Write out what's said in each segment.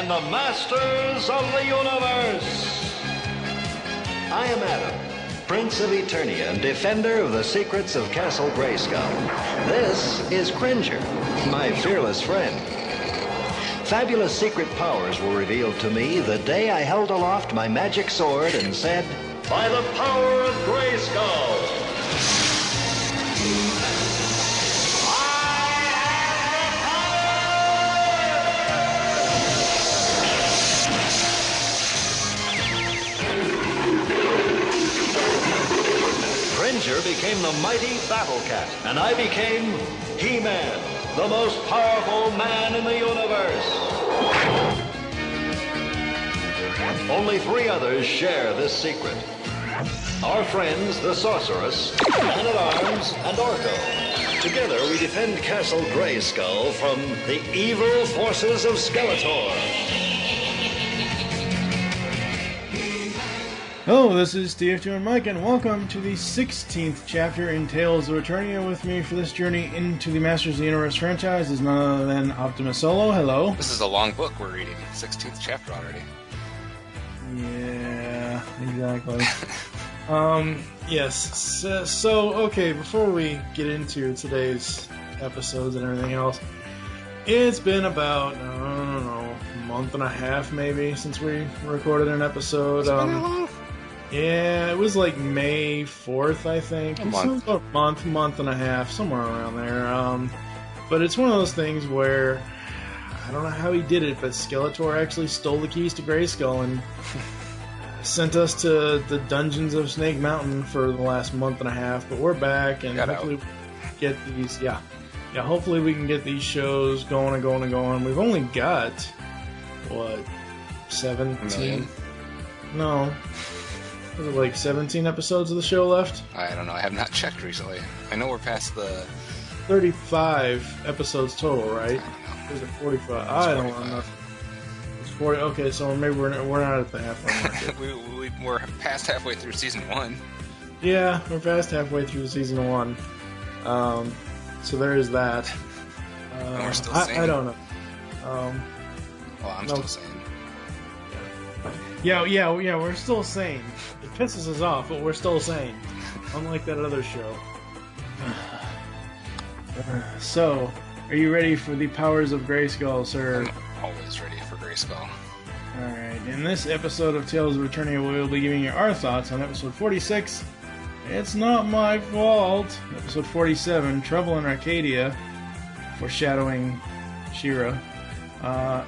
and the masters of the universe. I am Adam, Prince of Eternia and defender of the secrets of Castle Grayskull. This is Cringer, my fearless friend. Fabulous secret powers were revealed to me the day I held aloft my magic sword and said, "By the power of Grayskull!" Cringer became the mighty Battle Cat, and I became He-Man, the most powerful man in the universe. Only 3 others share this secret. Our friends, the Sorceress, Man-at-Arms, and Orko. Together we defend Castle Grayskull from the evil forces of Skeletor. Hello, this is TFG1Mike, and welcome to the 16th chapter in Tales of Eternia. With me for this journey into the Masters of the Universe franchise is none other than OptimusSolo. Hello. This is a long book we're reading. 16th chapter already. Yeah, exactly. Yes. So, okay, before we get into today's episodes and everything else, it's been about, I don't know, a month and a half maybe since we recorded an episode. It's been that long? Yeah, it was like May 4th, I think. A month. About a month and a half, somewhere around there. But it's one of those things where, I don't know how he did it, but Skeletor actually stole the keys to Grayskull and sent us to the dungeons of Snake Mountain for the last month and a half. But we're back, and hopefully we can get these, hopefully we can get these shows going and going and going. We've only got, what, 17? No. Was it like 17 episodes of the show left? I don't know. I have not checked recently. I know we're past the 35 episodes total, right? I don't know. Or is it 45? I don't know. It's 40. Okay, so maybe we're not at the halfway mark. We're past halfway through season 1. Yeah, we're past halfway through season 1. So there is that. And we're still sane. I don't know. Well, I'm still sane. Yeah, we're still sane. It pisses us off, but we're still sane. Unlike that other show. So, are you ready for the powers of Grayskull, sir? I'm always ready for Grayskull. Alright, in this episode of Tales of Eternia, we will be giving you our thoughts on episode 46, It's Not My Fault, episode 47, Trouble in Arcadia, foreshadowing She-Ra,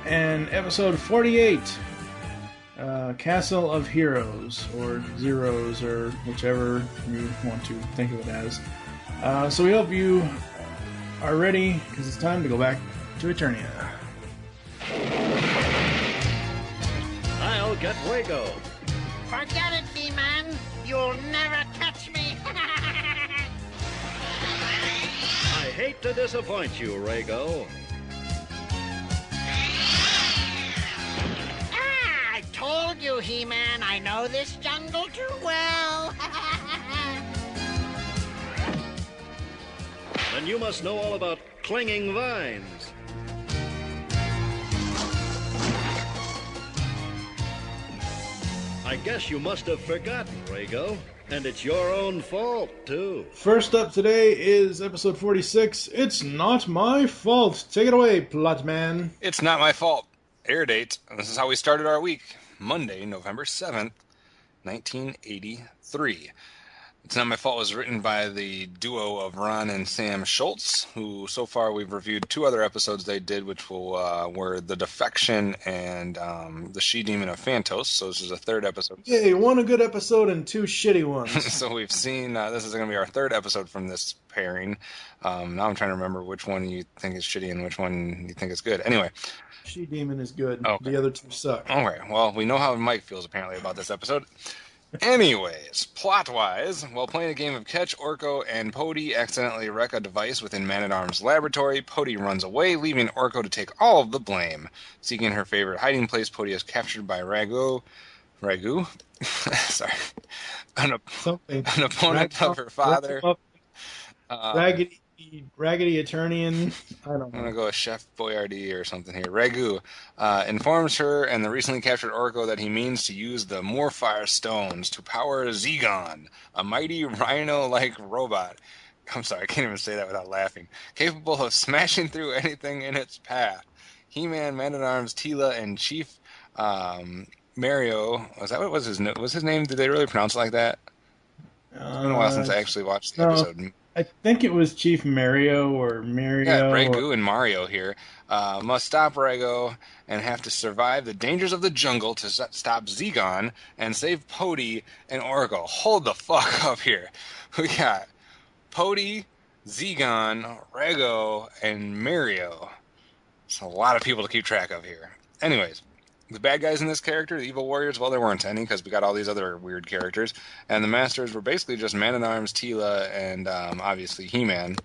and episode 48, Castle of Heroes, or Zeros, or whichever you want to think of it as. So we hope you are ready, because it's time to go back to Eternia. I'll get Wago. Forget it, He-Man. You'll never catch me. I hate to disappoint you, Rago. I told you, He-Man, I know this jungle too well. Then you must know all about clinging vines. I guess you must have forgotten, Rago. And it's your own fault, too. First up today is episode 46, It's Not My Fault. Take it away, Plotman. It's Not My Fault. Air date. And this is how we started our week. Monday, November 7th, 1983. It's Not My Fault was written by the duo of Ron and Sam Schultz, who so far we've reviewed 2 other episodes they did, which were The Defection and The She-Demon of Phantos. So this is a 3rd episode. Yay, 1 a good episode and 2 shitty ones. So we've seen, this is going to be our 3rd episode from this pairing. Now I'm trying to remember which one you think is shitty and which one you think is good. Anyway. She-Demon is good. Okay. The other 2 suck. Okay, well, we know how Mike feels apparently about this episode. Anyways, plot-wise, while playing a game of catch, Orko and Pody accidentally wreck a device within Man-at-Arms' laboratory. Pody runs away, leaving Orko to take all of the blame. Seeking her favorite hiding place, Pody is captured by Ragu? Sorry. An opponent of her father. Raggedy Raggedy Eternian. I don't I'm going know. to go with Chef Boyardee or something here. Ragu informs her and the recently captured Orko that he means to use the Moorfire Stones to power Zegon, a mighty rhino-like robot. I'm sorry, I can't even say that without laughing. Capable of smashing through anything in its path. He-Man, Man-at-Arms, Tila, and Chief Mario. Was that what was his name? Did they really pronounce it like that? It's been a while since I actually watched the No, episode. I think it was Chief Mario or Yeah, Mario or Ragu and Mario here must stop Rago and have to survive the dangers of the jungle to stop Zegon and save Pody and Orko. Hold the fuck up here. We got Pody, Zegon, Rago, and Mario. It's a lot of people to keep track of here. Anyways, the bad guys in this character, the evil warriors, well, there weren't any because we got all these other weird characters. And the masters were basically just Man-at-Arms, Tila, and obviously He-Man.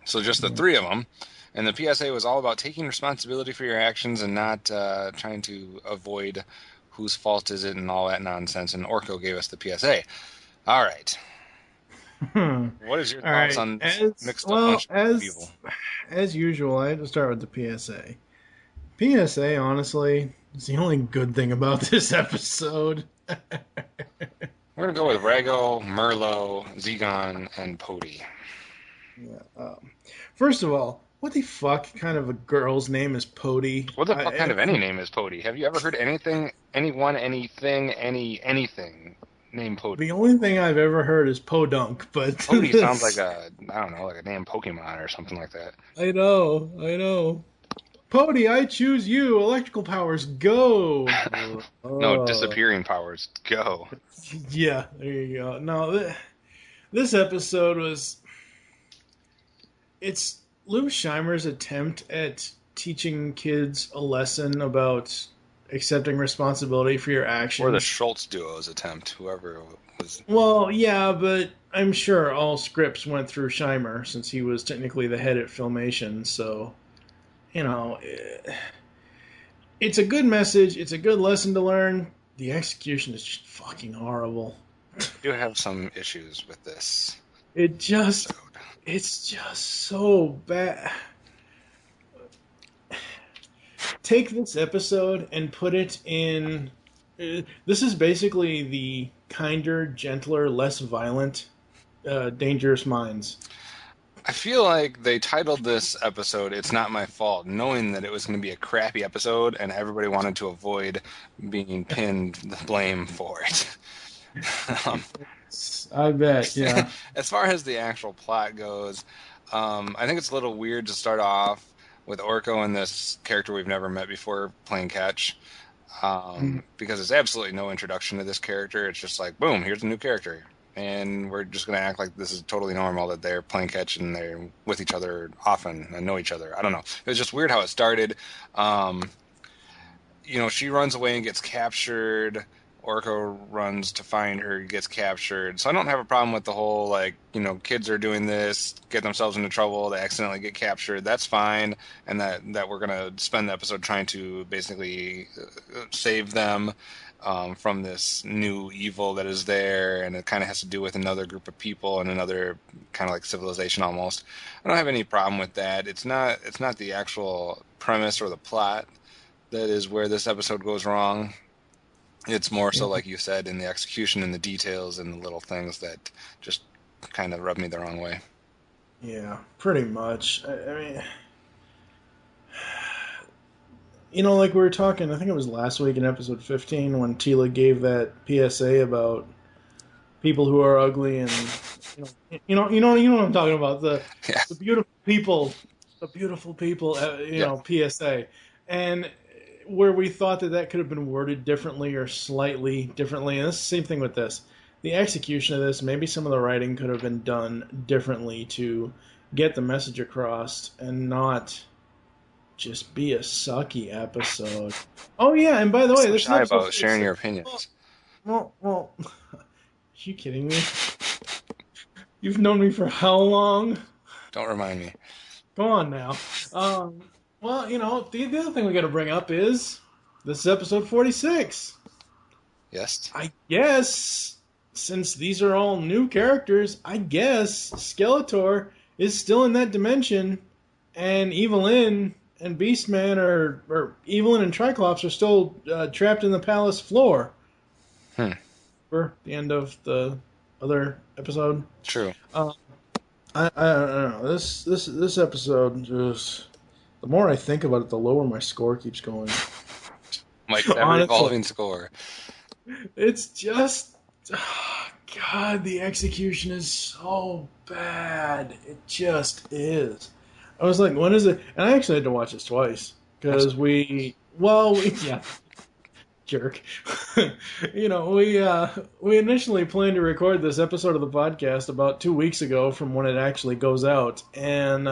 So just the three of them. And the PSA was all about taking responsibility for your actions and not trying to avoid whose fault is it and all that nonsense. And Orko gave us the PSA. All right. What is your All thoughts right. on mixed up bunch of people? As usual, I had to start with the PSA. PSA, honestly, is the only good thing about this episode. We're going to go with Rago, Merlo, Zegon, and Pody. Yeah. First of all, what the fuck kind of a girl's name is Pody? What the fuck kind of any name is Pody? Have you ever heard anything named Pody? The only thing I've ever heard is Podunk, but Pody sounds like a damn Pokemon or something like that. I know. Pody, I choose you. Electrical powers, go. No, disappearing powers, go. Yeah, there you go. No, this episode it's Lou Scheimer's attempt at teaching kids a lesson about accepting responsibility for your actions. Or the Schultz duo's attempt, whoever it was. Well, yeah, but I'm sure all scripts went through Scheimer since he was technically the head at Filmation, so, you know, it's a good message, it's a good lesson to learn. The execution is just fucking horrible. I do have some issues with this. It's just so bad. Take this episode and put it in. This is basically the kinder, gentler, less violent, Dangerous Minds. I feel like they titled this episode "It's Not My Fault," knowing that it was going to be a crappy episode, and everybody wanted to avoid being pinned the blame for it. I bet, yeah. As far as the actual plot goes, I think it's a little weird to start off with Orko and this character we've never met before playing catch, because there's absolutely no introduction to this character. It's just like, boom, here's a new character. And we're just going to act like this is totally normal, that they're playing catch and they're with each other often and know each other. I don't know. It was just weird how it started. She runs away and gets captured. Orko runs to find her, gets captured. So I don't have a problem with the whole, kids are doing this, get themselves into trouble, they accidentally get captured. That's fine. And that we're going to spend the episode trying to basically save them from this new evil that is there, and it kind of has to do with another group of people and another kind of like civilization almost. I don't have any problem with that. It's not the actual premise or the plot that is where this episode goes wrong. It's more so, like you said, in the execution and the details and the little things that just kind of rub me the wrong way. Yeah, pretty much. I mean, like we were talking, I think it was last week in episode 15 when Tila gave that PSA about people who are ugly and you know what I'm talking about, the beautiful people, PSA, and where we thought that could have been worded differently or slightly differently, and it's the same thing with this. The execution of this, maybe some of the writing could have been done differently to get the message across and not just be a sucky episode. Oh yeah, and by the way, so this shy episode about sharing your opinions. Well, are you kidding me? You've known me for how long? Don't remind me. Come on now. Well, the other thing we got to bring up is this is episode 46. Yes. I guess since these are all new characters, I guess Skeletor is still in that dimension, and Evelyn and Beastman or Evelyn and Triclops are still trapped in the palace floor. For the end of the other episode. True. I don't know. This episode just, the more I think about it, the lower my score keeps going. Mike's ever-evolving score. It's just, God, the execution is so bad. It just is. I was like, when is it? And I actually had to watch this twice because yeah. Jerk. We initially planned to record this episode of the podcast about 2 weeks ago from when it actually goes out, and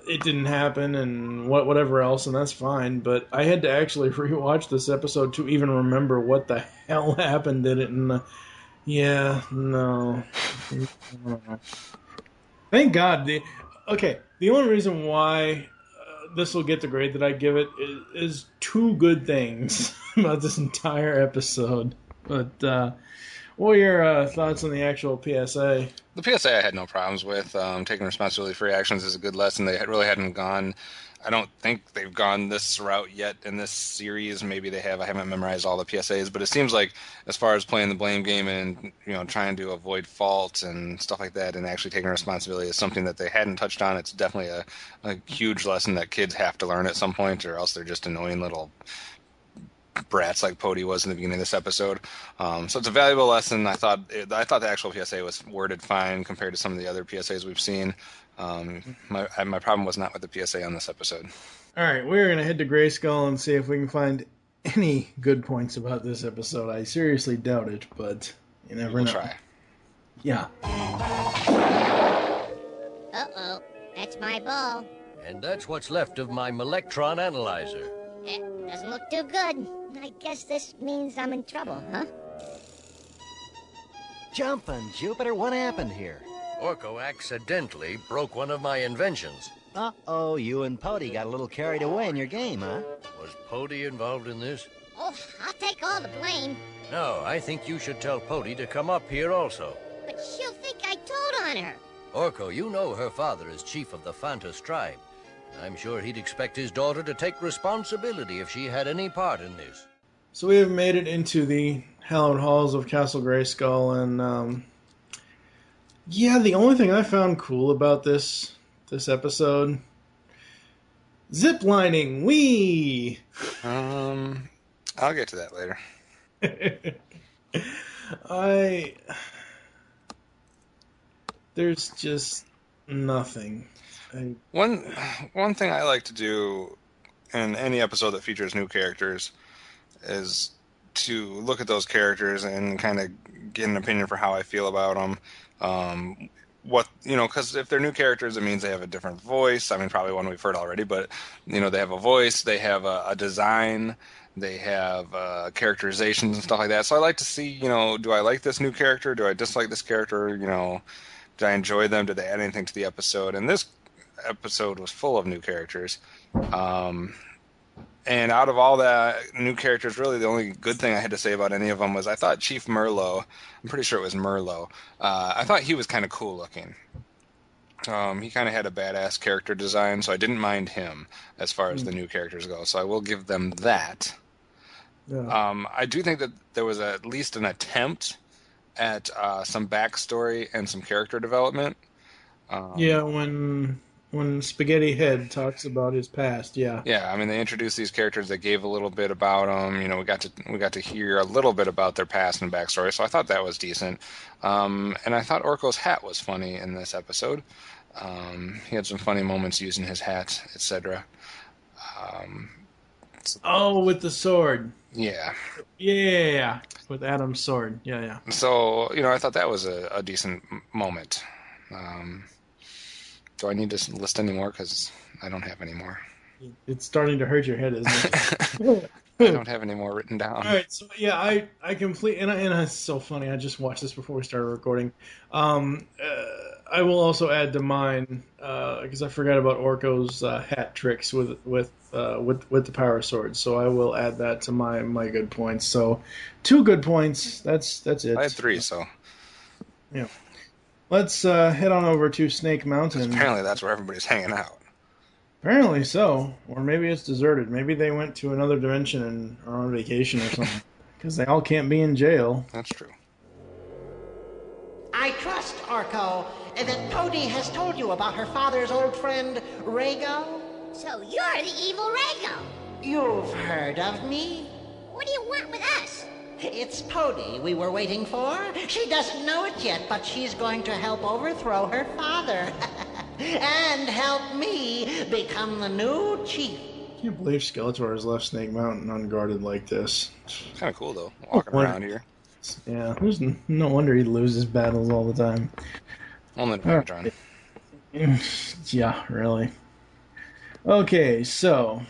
it didn't happen, and whatever else, and that's fine. But I had to actually rewatch this episode to even remember what the hell happened in it, and no. Thank God. The only reason why this will get the grade that I give it is two good things about this entire episode. But what are your thoughts on the actual PSA? The PSA I had no problems with. Taking responsibility for your actions is a good lesson. They really hadn't gone. I don't think they've gone this route yet in this series. Maybe they have. I haven't memorized all the PSAs, but it seems like as far as playing the blame game and trying to avoid fault and stuff like that, and actually taking responsibility is something that they hadn't touched on. It's definitely a huge lesson that kids have to learn at some point, or else they're just annoying little brats like Pody was in the beginning of this episode. So it's a valuable lesson. I thought the actual PSA was worded fine compared to some of the other PSAs we've seen. My problem was not with the PSA on this episode. All right, we're going to head to Grayskull and see if we can find any good points about this episode. I seriously doubt it, but you never know. We'll try. Yeah. Uh-oh, that's my ball. And that's what's left of my Melectron analyzer. It doesn't look too good. I guess this means I'm in trouble, huh? Jumpin' Jupiter, what happened here? Orko accidentally broke one of my inventions. Uh-oh, you and Pody got a little carried away in your game, huh? Was Pody involved in this? Oh, I'll take all the blame. No, I think you should tell Pody to come up here also. But she'll think I told on her. Orko, you know her father is chief of the Phantos tribe. I'm sure he'd expect his daughter to take responsibility if she had any part in this. So we have made it into the hallowed halls of Castle Grayskull, and the only thing I found cool about this episode, ziplining, wee. I'll get to that later. There's just nothing. One thing I like to do in any episode that features new characters is to look at those characters and kind of get an opinion for how I feel about them. Because if they're new characters, it means they have a different voice. I mean, probably one we've heard already, but they have a voice, they have a design, they have characterizations and stuff like that. So I like to see, do I like this new character? Do I dislike this character? Did I enjoy them? Did they add anything to the episode? And this episode was full of new characters. And out of all the new characters, really the only good thing I had to say about any of them was I thought Chief Merlo, I'm pretty sure it was Merlo, I thought he was kind of cool looking. He kind of had a badass character design, so I didn't mind him as far as the new characters go. So I will give them that. Yeah. I do think that there was at least an attempt at some backstory and some character development. When Spaghetti Head talks about his past, yeah. Yeah, I mean, they introduced these characters. They gave a little bit about them. We got to hear a little bit about their past and backstory. So I thought that was decent. And I thought Orko's hat was funny in this episode. He had some funny moments using his hat, etc. With the sword. Yeah. Yeah, with Adam's sword. Yeah. So I thought that was a decent moment. Do I need to list any more? Because I don't have any more. It's starting to hurt your head, isn't it? I don't have any more written down. All right, so yeah, I completely, and it's so funny. I just watched this before we started recording. I will also add to mine because I forgot about Orko's hat tricks with the power sword. So I will add that to my good points. So 2 good points. That's it. I had 3, so yeah. let's head on over to Snake Because Mountain. apparently that's where everybody's hanging out. Apparently so. Or maybe it's deserted. Maybe they went to another dimension and are on vacation or something. Because they all can't be in jail. That's true. I trust, Orko, that Pody has told you about her father's old friend, Rago. So you're the evil Rago. You've heard of me? What do you want with us? It's Pody we were waiting for. She doesn't know it yet, but she's going to help overthrow her father. And help me become the new chief. I can't believe Skeletor has left Snake Mountain unguarded like this. Kind of cool, though, walking around here. Yeah, there's no wonder he loses battles all the time. Only the Megatron. Yeah, really. Okay, so...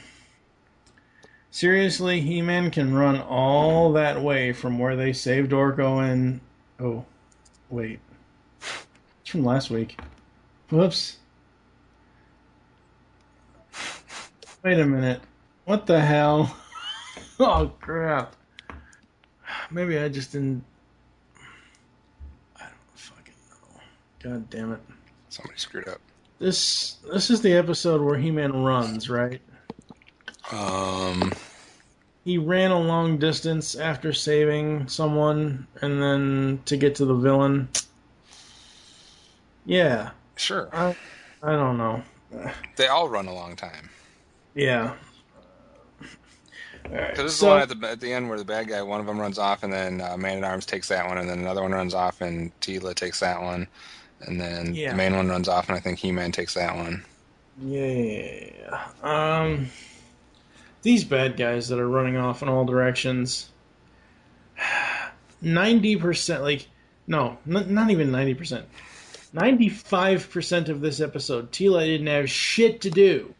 Seriously, He-Man can run all that way from where they saved Orko and... Oh, wait. It's from last week. Whoops. Wait a minute. What the hell? Oh, crap. Maybe I just didn't... I don't fucking know. God damn it. Somebody screwed up. This is the episode where He-Man runs, right? He ran a long distance after saving someone, and then to get to the villain. Yeah. Sure. I don't know. They all run a long time. Yeah. Alright, Because this is the one at the end where the bad guy, one of them runs off, and then Man-at-Arms takes that one, and then another one runs off, and Tila takes that one, and then the main one runs off, and I think He-Man takes that one. Yeah. These bad guys that are running off in all directions, 90%, like, no, not even 90%. 95% of this episode, Tila didn't have shit to do.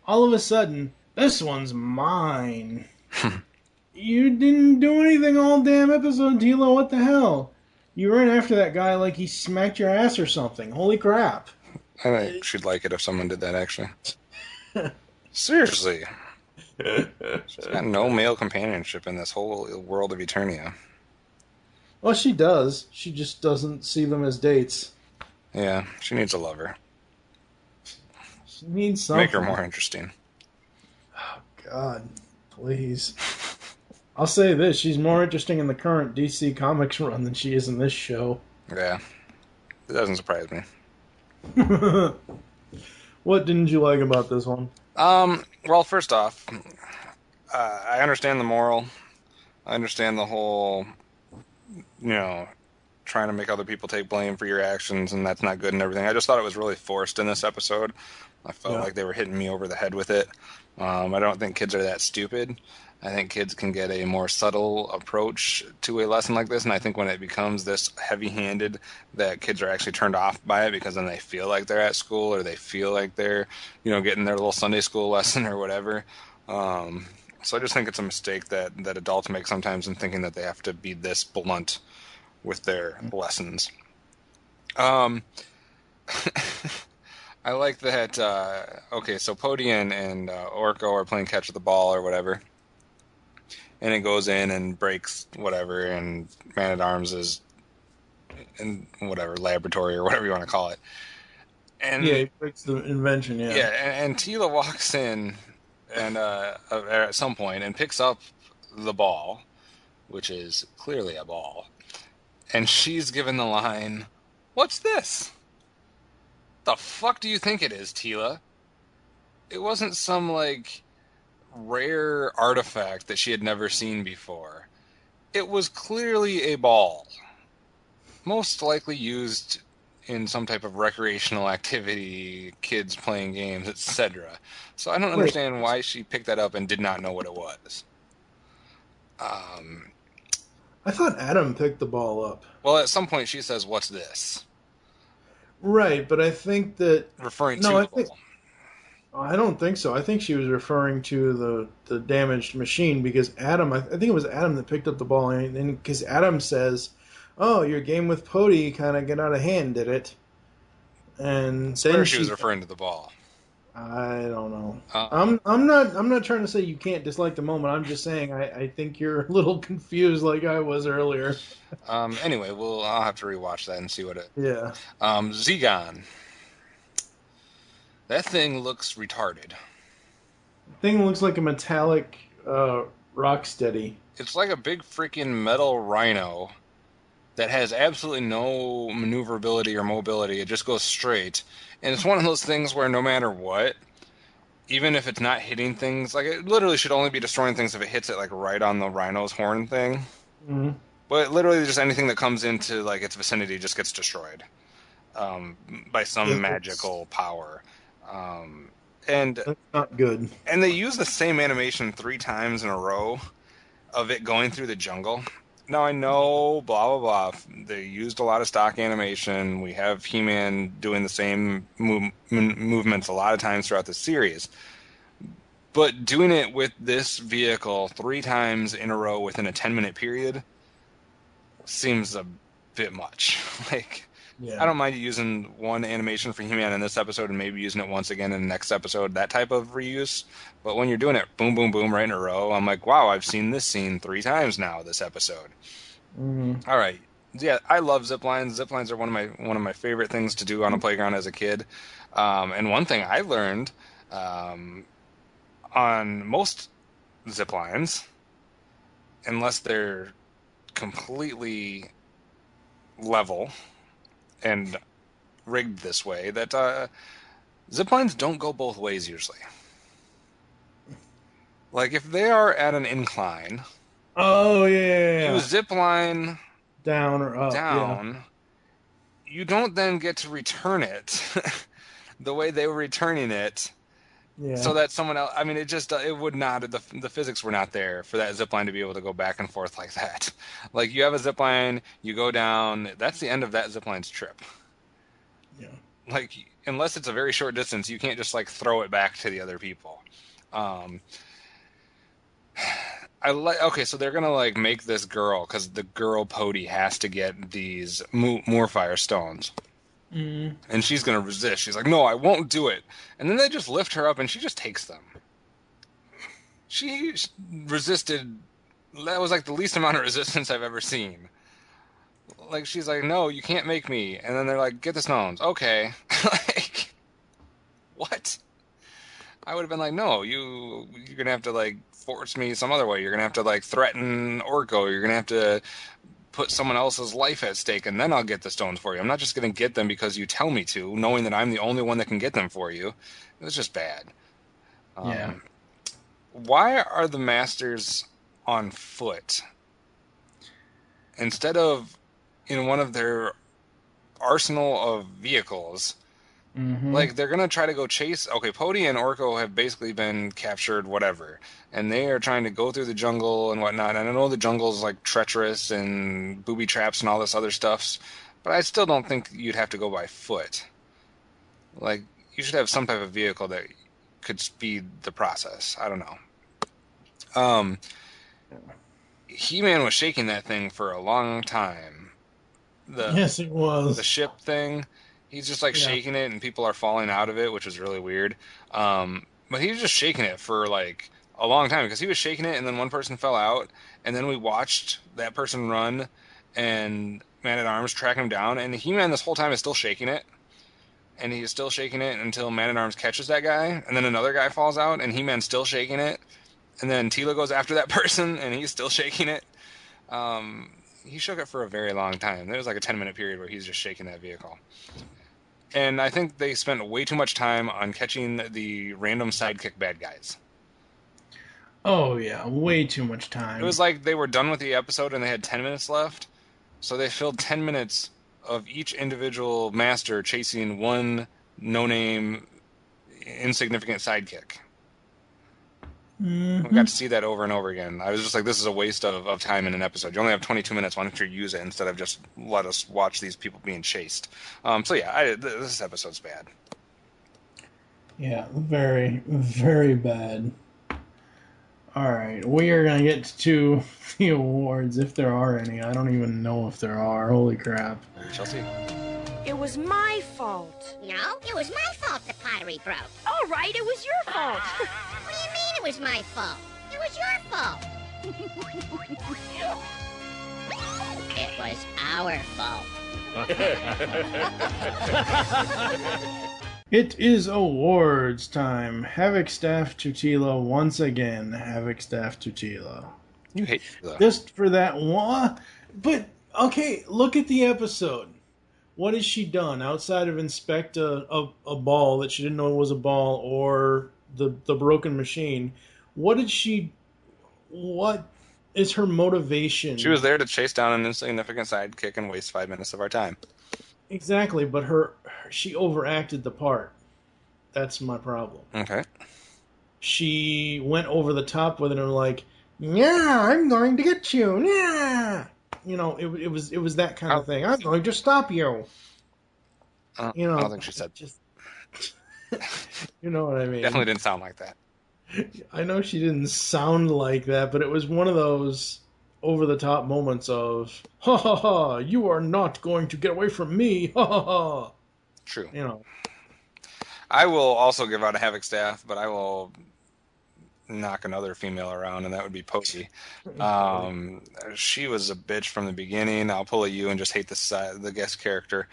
All of a sudden, this one's mine. You didn't do anything all damn episode, Tila. What the hell? You ran after that guy like he smacked your ass or something. Holy crap. I think she'd like it if someone did that, actually. Seriously. She's got no male companionship in this whole world of Eternia. Well, she does. She just doesn't see them as dates. Yeah, she needs a lover. She needs something. Make her more interesting. Oh, God. Please. I'll say this. She's more interesting in the current DC Comics run than she is in this show. Yeah. It doesn't surprise me. What didn't you like about this one? Well, first off, I understand the moral. I understand the whole, trying to make other people take blame for your actions, and that's not good and everything. I just thought it was really forced in this episode. I felt like they were hitting me over the head with it. I don't think kids are that stupid. I think kids can get a more subtle approach to a lesson like this, and I think when it becomes this heavy-handed that kids are actually turned off by it because then they feel like they're at school or they feel like they're, getting their little Sunday school lesson or whatever. So I just think it's a mistake that adults make sometimes in thinking that they have to be this blunt with their lessons. I like that, so Pody and Orko are playing catch with the ball or whatever. And it goes in and breaks whatever, and Man-at-Arms is in whatever, laboratory or whatever you want to call it. And he breaks the invention, yeah. Yeah, and Tila walks in and at some point and picks up the ball, which is clearly a ball. And she's given the line, "What's this? The fuck do you think it is, Tila?" It wasn't some, rare artifact that she had never seen before. It was clearly a ball. Most likely used in some type of recreational activity, kids playing games, etc. So I don't understand why she picked that up and did not know what it was. I thought Adam picked the ball up. Well, at some point she says, "What's this?" Right, but I think that... Referring to the ball. I don't think so. I think she was referring to the damaged machine because Adam, I think it was Adam that picked up the ball, and because Adam says, "Oh, your game with Pody kind of got out of hand, did it?" And then she was referring to the ball. I don't know. Uh, I'm not trying to say you can't dislike the moment. I'm just saying I think you're a little confused like I was earlier. anyway, I'll have to rewatch that and see what it. Yeah. Zegon. That thing looks retarded. Thing looks like a metallic rock steady. It's like a big freaking metal rhino that has absolutely no maneuverability or mobility. It just goes straight. And it's one of those things where no matter what, even if it's not hitting things, like it literally should only be destroying things if it hits it like right on the rhino's horn thing. Mm-hmm. But literally just anything that comes into like its vicinity just gets destroyed by some magical power. And That's not good. and they use the same animation 3 times in a row of it going through the jungle. Now I know, blah blah blah. They used a lot of stock animation. We have He-Man doing the same movements a lot of times throughout the series, but doing it with this vehicle 3 times in a row within a 10-minute period seems a bit much. Like, Yeah. I don't mind using one animation for He-Man in this episode and maybe using it once again in the next episode, that type of reuse. But when you're doing it boom, boom, boom right in a row, I'm like, wow, I've seen this scene 3 times now this episode. Mm-hmm. All right. Yeah, I love zip lines. Zip lines are one of my favorite things to do on a playground as a kid. And one thing I learned on most zip lines, unless they're completely level and rigged this way, that zip lines don't go both ways usually. Like if they are at an incline, Oh yeah. you zip line Down or up. down. You don't then get to return it the way they were returning it. Yeah. So that someone else, I mean, it would not, the physics were not there for that zip line to be able to go back and forth like that. Like you have a zip line, you go down, that's the end of that zip line's trip. Yeah. Like, unless it's a very short distance, you can't just like throw it back to the other people. Okay, so they're gonna like make this girl, because the girl Pody has to get these Moorfire stones. Mm. And she's going to resist. She's like, no, I won't do it. And then they just lift her up and she just takes them. She resisted. That was like the least amount of resistance I've ever seen. Like, she's like, no, you can't make me. And then they're like, get the stones. Okay. Like, what? I would have been like, no, you're going to have to like force me some other way. You're going to have to like threaten Orko. You're going to have to put someone else's life at stake, and then I'll get the stones for you. I'm not just going to get them because you tell me to, knowing that I'm the only one that can get them for you. It was just bad. Yeah. Why are the masters on foot instead of in one of their arsenal of vehicles? Mm-hmm. Like, they're going to try to go chase... Okay, Pody and Orko have basically been captured, whatever. And they are trying to go through the jungle and whatnot. And I know the jungle's, like, treacherous and booby traps and all this other stuff. But I still don't think you'd have to go by foot. Like, you should have some type of vehicle that could speed the process. I don't know. He-Man was shaking that thing for a long time. Yes, it was. The ship thing... He's just like shaking it and people are falling out of it, which is really weird. But he was just shaking it for like a long time because he was shaking it and then one person fell out and then we watched that person run and Man-at-Arms track him down, and He-Man this whole time is still shaking it. And he is still shaking it until Man-at-Arms catches that guy, and then another guy falls out and He-Man's still shaking it. And then Tila goes after that person and he's still shaking it. He shook it for a very long time. There was like a 10-minute period where he's just shaking that vehicle. And I think they spent way too much time on catching the random sidekick bad guys. Oh, yeah, way too much time. It was like they were done with the episode and they had 10 minutes left. So they filled 10 minutes of each individual master chasing one no-name, insignificant sidekick. Mm-hmm. We got to see that over and over again. I was just like, this is a waste of time in an episode. You only have 22 minutes. Why don't you use it instead of just let us watch these people being chased? So yeah, this episode's bad. Yeah, very, very bad. Alright, we are going to get to the awards, if there are any. I don't even know if there are. Holy crap. Chelsea? It was my fault. No, it was my fault the pottery broke. All right, it was your fault. What do you mean it was my fault? It was your fault. It was our fault. It is awards time. Havoc Staff Tutila once again. Havoc Staff Tutila. You hate that. Just for that one. But, okay, look at the episode. What has she done outside of inspect a ball that she didn't know was a ball or the broken machine? What is her motivation? She was there to chase down an insignificant sidekick and waste 5 minutes of our time. Exactly, but she overacted the part. That's my problem. Okay. She went over the top with it and like, yeah, I'm going to get you. Yeah. You know, it was that kind of thing. I'm going to stop you. You know, I don't think she said. Just, you know what I mean? Definitely didn't sound like that. I know she didn't sound like that, but it was one of those over-the-top moments of, ha ha ha, you are not going to get away from me, ha ha ha. True. You know. I will also give out a Havoc Staff, but I will knock another female around, and that would be Pokey. She was a bitch from the beginning. I'll pull a U and just hate the guest character.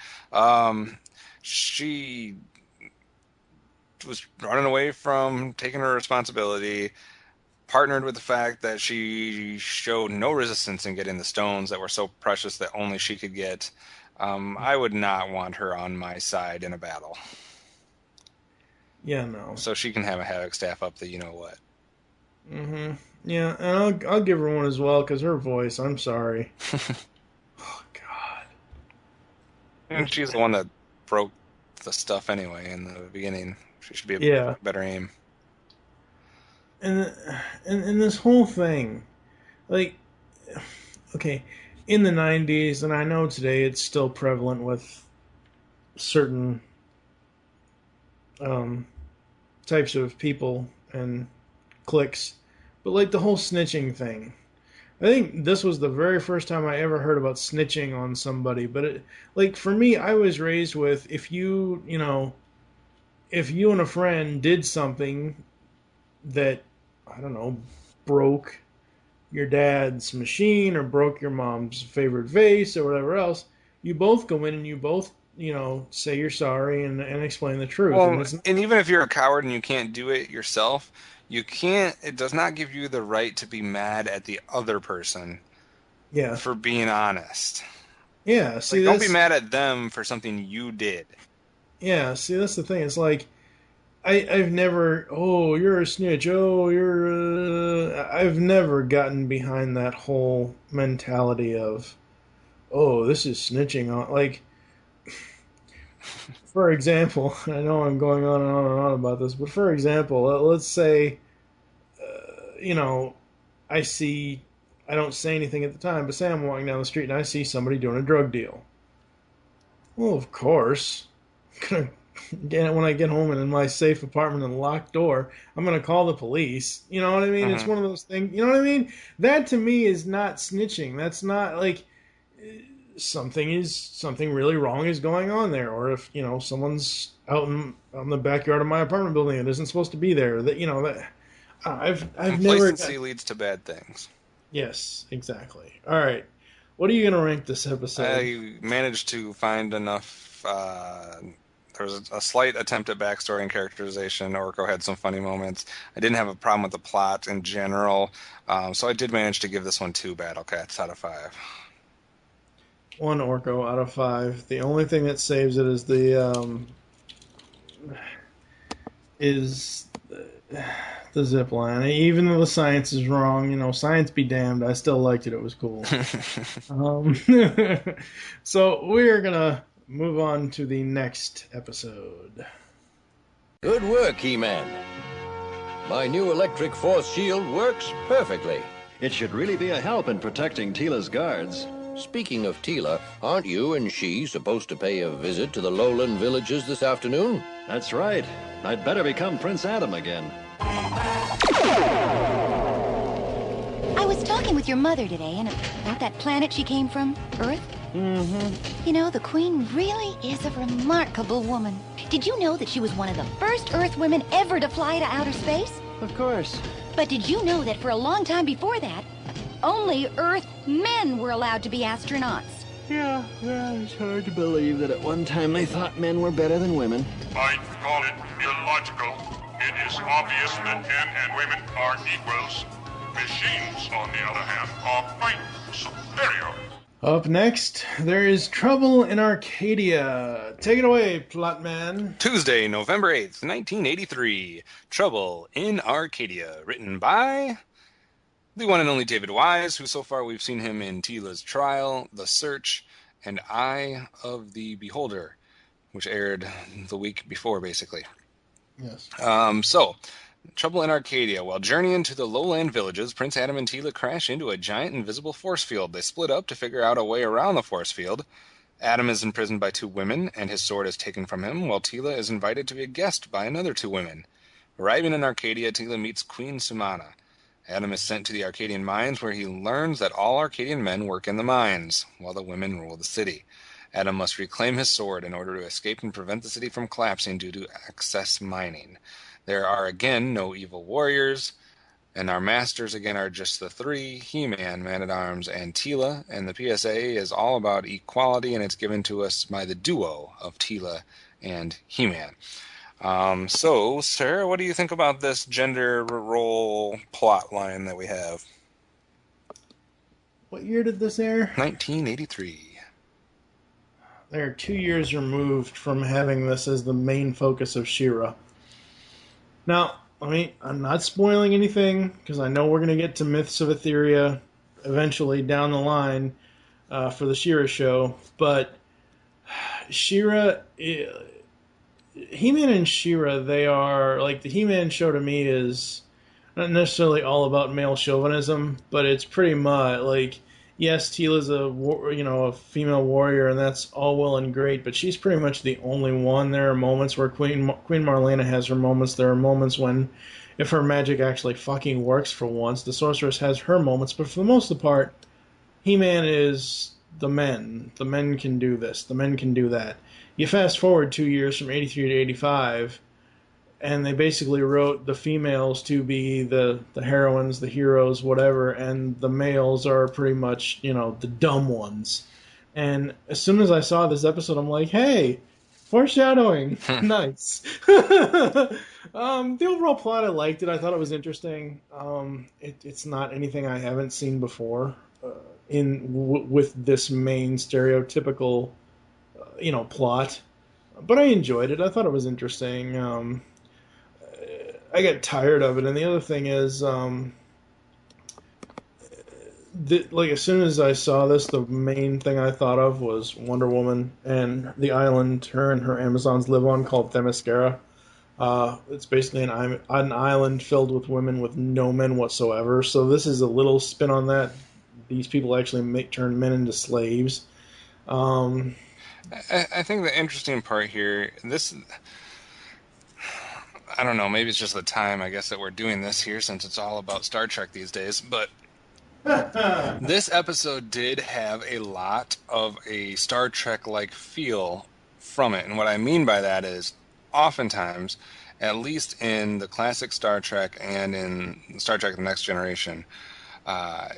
She was running away from taking her responsibility, partnered with the fact that she showed no resistance in getting the stones that were so precious that only she could get. I would not want her on my side in a battle. Yeah, no. So she can have a Havoc Staff up the you-know-what. Mm-hmm. Yeah, and I'll give her one as well, because her voice, I'm sorry. Oh, God. And she's the one that broke the stuff anyway in the beginning. She should be a better aim. And this whole thing, like, okay, in the 90s, and I know today it's still prevalent with certain types of people and cliques, but like the whole snitching thing. I think this was the very first time I ever heard about snitching on somebody, but it, like, for me, I was raised with, if you and a friend did something that, I don't know, broke your dad's machine or broke your mom's favorite vase or whatever else, you both go in and you both, say you're sorry and explain the truth. Well, and even if you're a coward and you can't do it yourself, it does not give you the right to be mad at the other person for being honest. Yeah, see, don't be mad at them for something you did. Yeah, see, that's the thing. It's like, I've never, oh, you're a snitch, oh, I've never gotten behind that whole mentality of, oh, this is snitching on, like, for example, I know I'm going on and on and on about this, but for example, let's say, I don't say anything at the time, but say I'm walking down the street and I see somebody doing a drug deal. Well, of course, when I get home and in my safe apartment and locked door, I'm going to call the police. You know what I mean? It's one of those things. You know what I mean? That to me is not snitching. That's not like something really wrong is going on there. Or if, someone's out in the backyard of my apartment building and isn't supposed to be there, that, I've never. Complacency leads to bad things. Yes, exactly. All right. What are you going to rank this episode? I managed to find enough. There was a slight attempt at backstory and characterization. Orko had some funny moments. I didn't have a problem with the plot in general. So I did manage to give this one 2 Battle Cats out of 5. 1 Orko out of 5. The only thing that saves it is the zip line. Even though the science is wrong, science be damned, I still liked it. It was cool. So we're going to move on to the next episode. Good work, He-Man. My new electric force shield works perfectly. It should really be a help in protecting Tila's guards. Speaking of Tila, aren't you and she supposed to pay a visit to the lowland villages this afternoon? That's right. I'd better become Prince Adam again. I was talking with your mother today, and about that planet she came from, Earth. Mm-hmm. You know, the Queen really is a remarkable woman. Did you know that she was one of the first Earth women ever to fly to outer space? Of course. But did you know that for a long time before that, only Earth men were allowed to be astronauts? Yeah, it's hard to believe that at one time they thought men were better than women. I call it illogical. It is obvious that men and women are equals. Machines, on the other hand, are quite superior. Up next, there is Trouble in Arcadia. Take it away, Plotman. Tuesday, November 8th, 1983. Trouble in Arcadia. Written by the one and only David Wise, who so far we've seen him in Tila's Trial, The Search, and Eye of the Beholder, which aired the week before, basically. Yes. Trouble in Arcadia. While journeying to the lowland villages, Prince Adam and Tila crash into a giant invisible force field. They split up to figure out a way around the force field. Adam is imprisoned by 2 women, and his sword is taken from him, while Tila is invited to be a guest by another 2 women. Arriving in Arcadia, Tila meets Queen Sumana. Adam is sent to the Arcadian mines, where he learns that all Arcadian men work in the mines, while the women rule the city. Adam must reclaim his sword in order to escape and prevent the city from collapsing due to excess mining. There are again no evil warriors, and our masters again are just the 3, He-Man, Man-at-Arms, and Tila, and the PSA is all about equality, and it's given to us by the duo of Tila and He-Man. So, Sarah, what do you think about this gender role plot line that we have? What year did this air? 1983. They're 2 years removed from having this as the main focus of She-Ra. Now, I'm not spoiling anything, because I know we're going to get to Myths of Etheria eventually down the line for the She-Ra show, but She-Ra... He-Man and She-Ra, they are... Like, the He-Man show to me is not necessarily all about male chauvinism, but it's pretty much, like... Yes, Tila's a female warrior, and that's all well and great, but she's pretty much the only one. There are moments where Queen Marlena has her moments. There are moments when, if her magic actually fucking works for once, the sorceress has her moments, but for the most part, He-Man is the men. The men can do this. The men can do that. You fast forward 2 years from 83 to 85, and they basically wrote the females to be the heroines, the heroes, whatever, and the males are pretty much, the dumb ones. And as soon as I saw this episode, I'm like, hey, foreshadowing. Nice. The overall plot, I liked it. I thought it was interesting. It's not anything I haven't seen before with this main stereotypical, plot. But I enjoyed it. I thought it was interesting. I got tired of it, and the other thing is, as soon as I saw this, the main thing I thought of was Wonder Woman and the island her and her Amazons live on called Themyscira. It's basically an island filled with women with no men whatsoever, so this is a little spin on that. These people actually turn men into slaves. I think the interesting part here, I don't know, maybe it's just the time, I guess, that we're doing this here, since it's all about Star Trek these days, but this episode did have a lot of a Star Trek-like feel from it, and what I mean by that is, oftentimes, at least in the classic Star Trek and in Star Trek The Next Generation,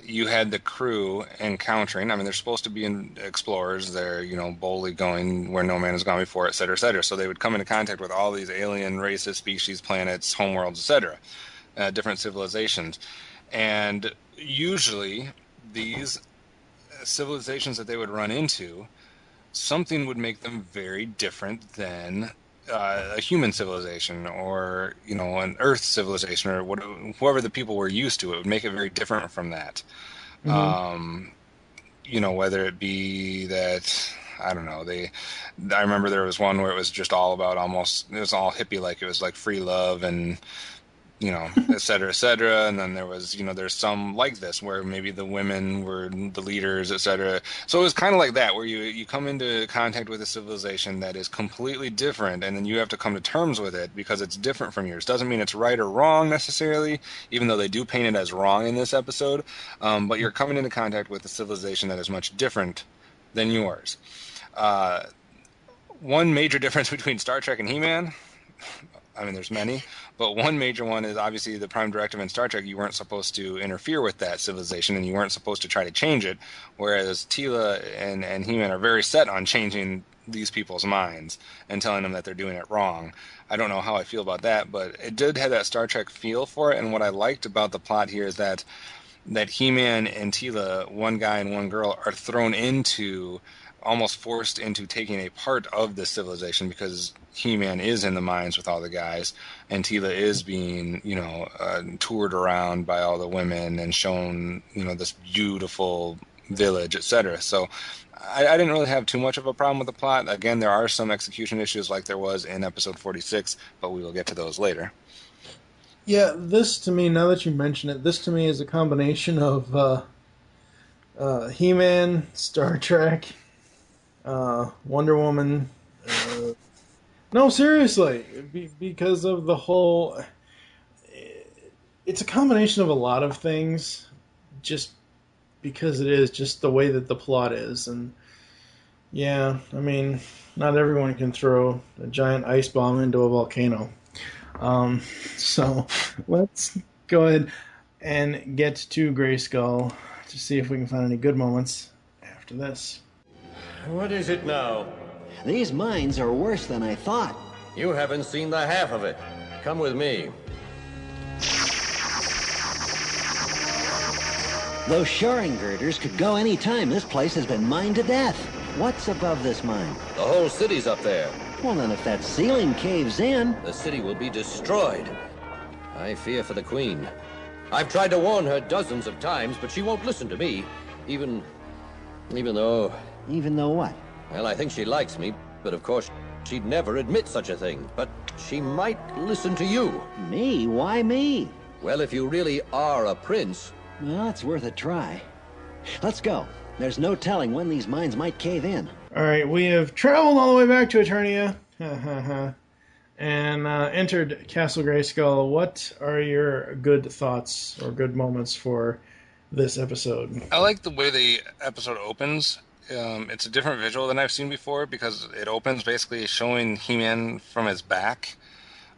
you had the crew encountering, they're supposed to be explorers, they're, boldly going where no man has gone before, etc., etc. So they would come into contact with all these alien races, species, planets, homeworlds, etc., different civilizations. And usually, these civilizations that they would run into, something would make them very different than a human civilization or, an Earth civilization or whoever the people were used to. It would make it very different from that. Mm-hmm. Whether it be that, I don't know, I remember there was one where it was just all about it was all hippie-like. It was like free love and, et cetera, et cetera. And then there was, there's some like this where maybe the women were the leaders, et cetera. So it was kind of like that, where you come into contact with a civilization that is completely different, and then you have to come to terms with it because it's different from yours. Doesn't mean it's right or wrong necessarily, even though they do paint it as wrong in this episode. But you're coming into contact with a civilization that is much different than yours. One major difference between Star Trek and He-Man, I mean, there's many, but one major one is obviously the Prime Directive in Star Trek. You weren't supposed to interfere with that civilization, and you weren't supposed to try to change it, whereas Tila and He-Man are very set on changing these people's minds and telling them that they're doing it wrong. I don't know how I feel about that, but it did have that Star Trek feel for it, and what I liked about the plot here is that He-Man and Tila, one guy and one girl, are thrown into, almost forced into taking a part of this civilization, because He-Man is in the mines with all the guys, and Tila is being, toured around by all the women and shown, this beautiful village, etc. So I didn't really have too much of a problem with the plot. Again, there are some execution issues like there was in episode 46, but we will get to those later. Yeah, this to me, now that you mention it, this to me is a combination of He-Man, Star Trek, Wonder Woman. No, seriously, because of the whole... It's a combination of a lot of things, just because it is just the way that the plot is. And yeah, I mean, not everyone can throw a giant ice bomb into a volcano. So let's go ahead and get to Grayskull to see if we can find any good moments after this. What is it now? These mines are worse than I thought. You haven't seen the half of it. Come with me. Those shoring girders could go any time. This place has been mined to death. What's above this mine? The whole city's up there. Well, then if that ceiling caves in... The city will be destroyed. I fear for the Queen. I've tried to warn her dozens of times, but she won't listen to me. Even though... Even though what? Well, I think she likes me, but of course she'd never admit such a thing. But she might listen to you. Me? Why me? Well, if you really are a prince... Well, it's worth a try. Let's go. There's no telling when these mines might cave in. Alright, we have traveled all the way back to Eternia. And entered Castle Grayskull. What are your good thoughts or good moments for this episode? I like the way the episode opens. It's a different visual than I've seen before, because it opens basically showing He-Man from his back.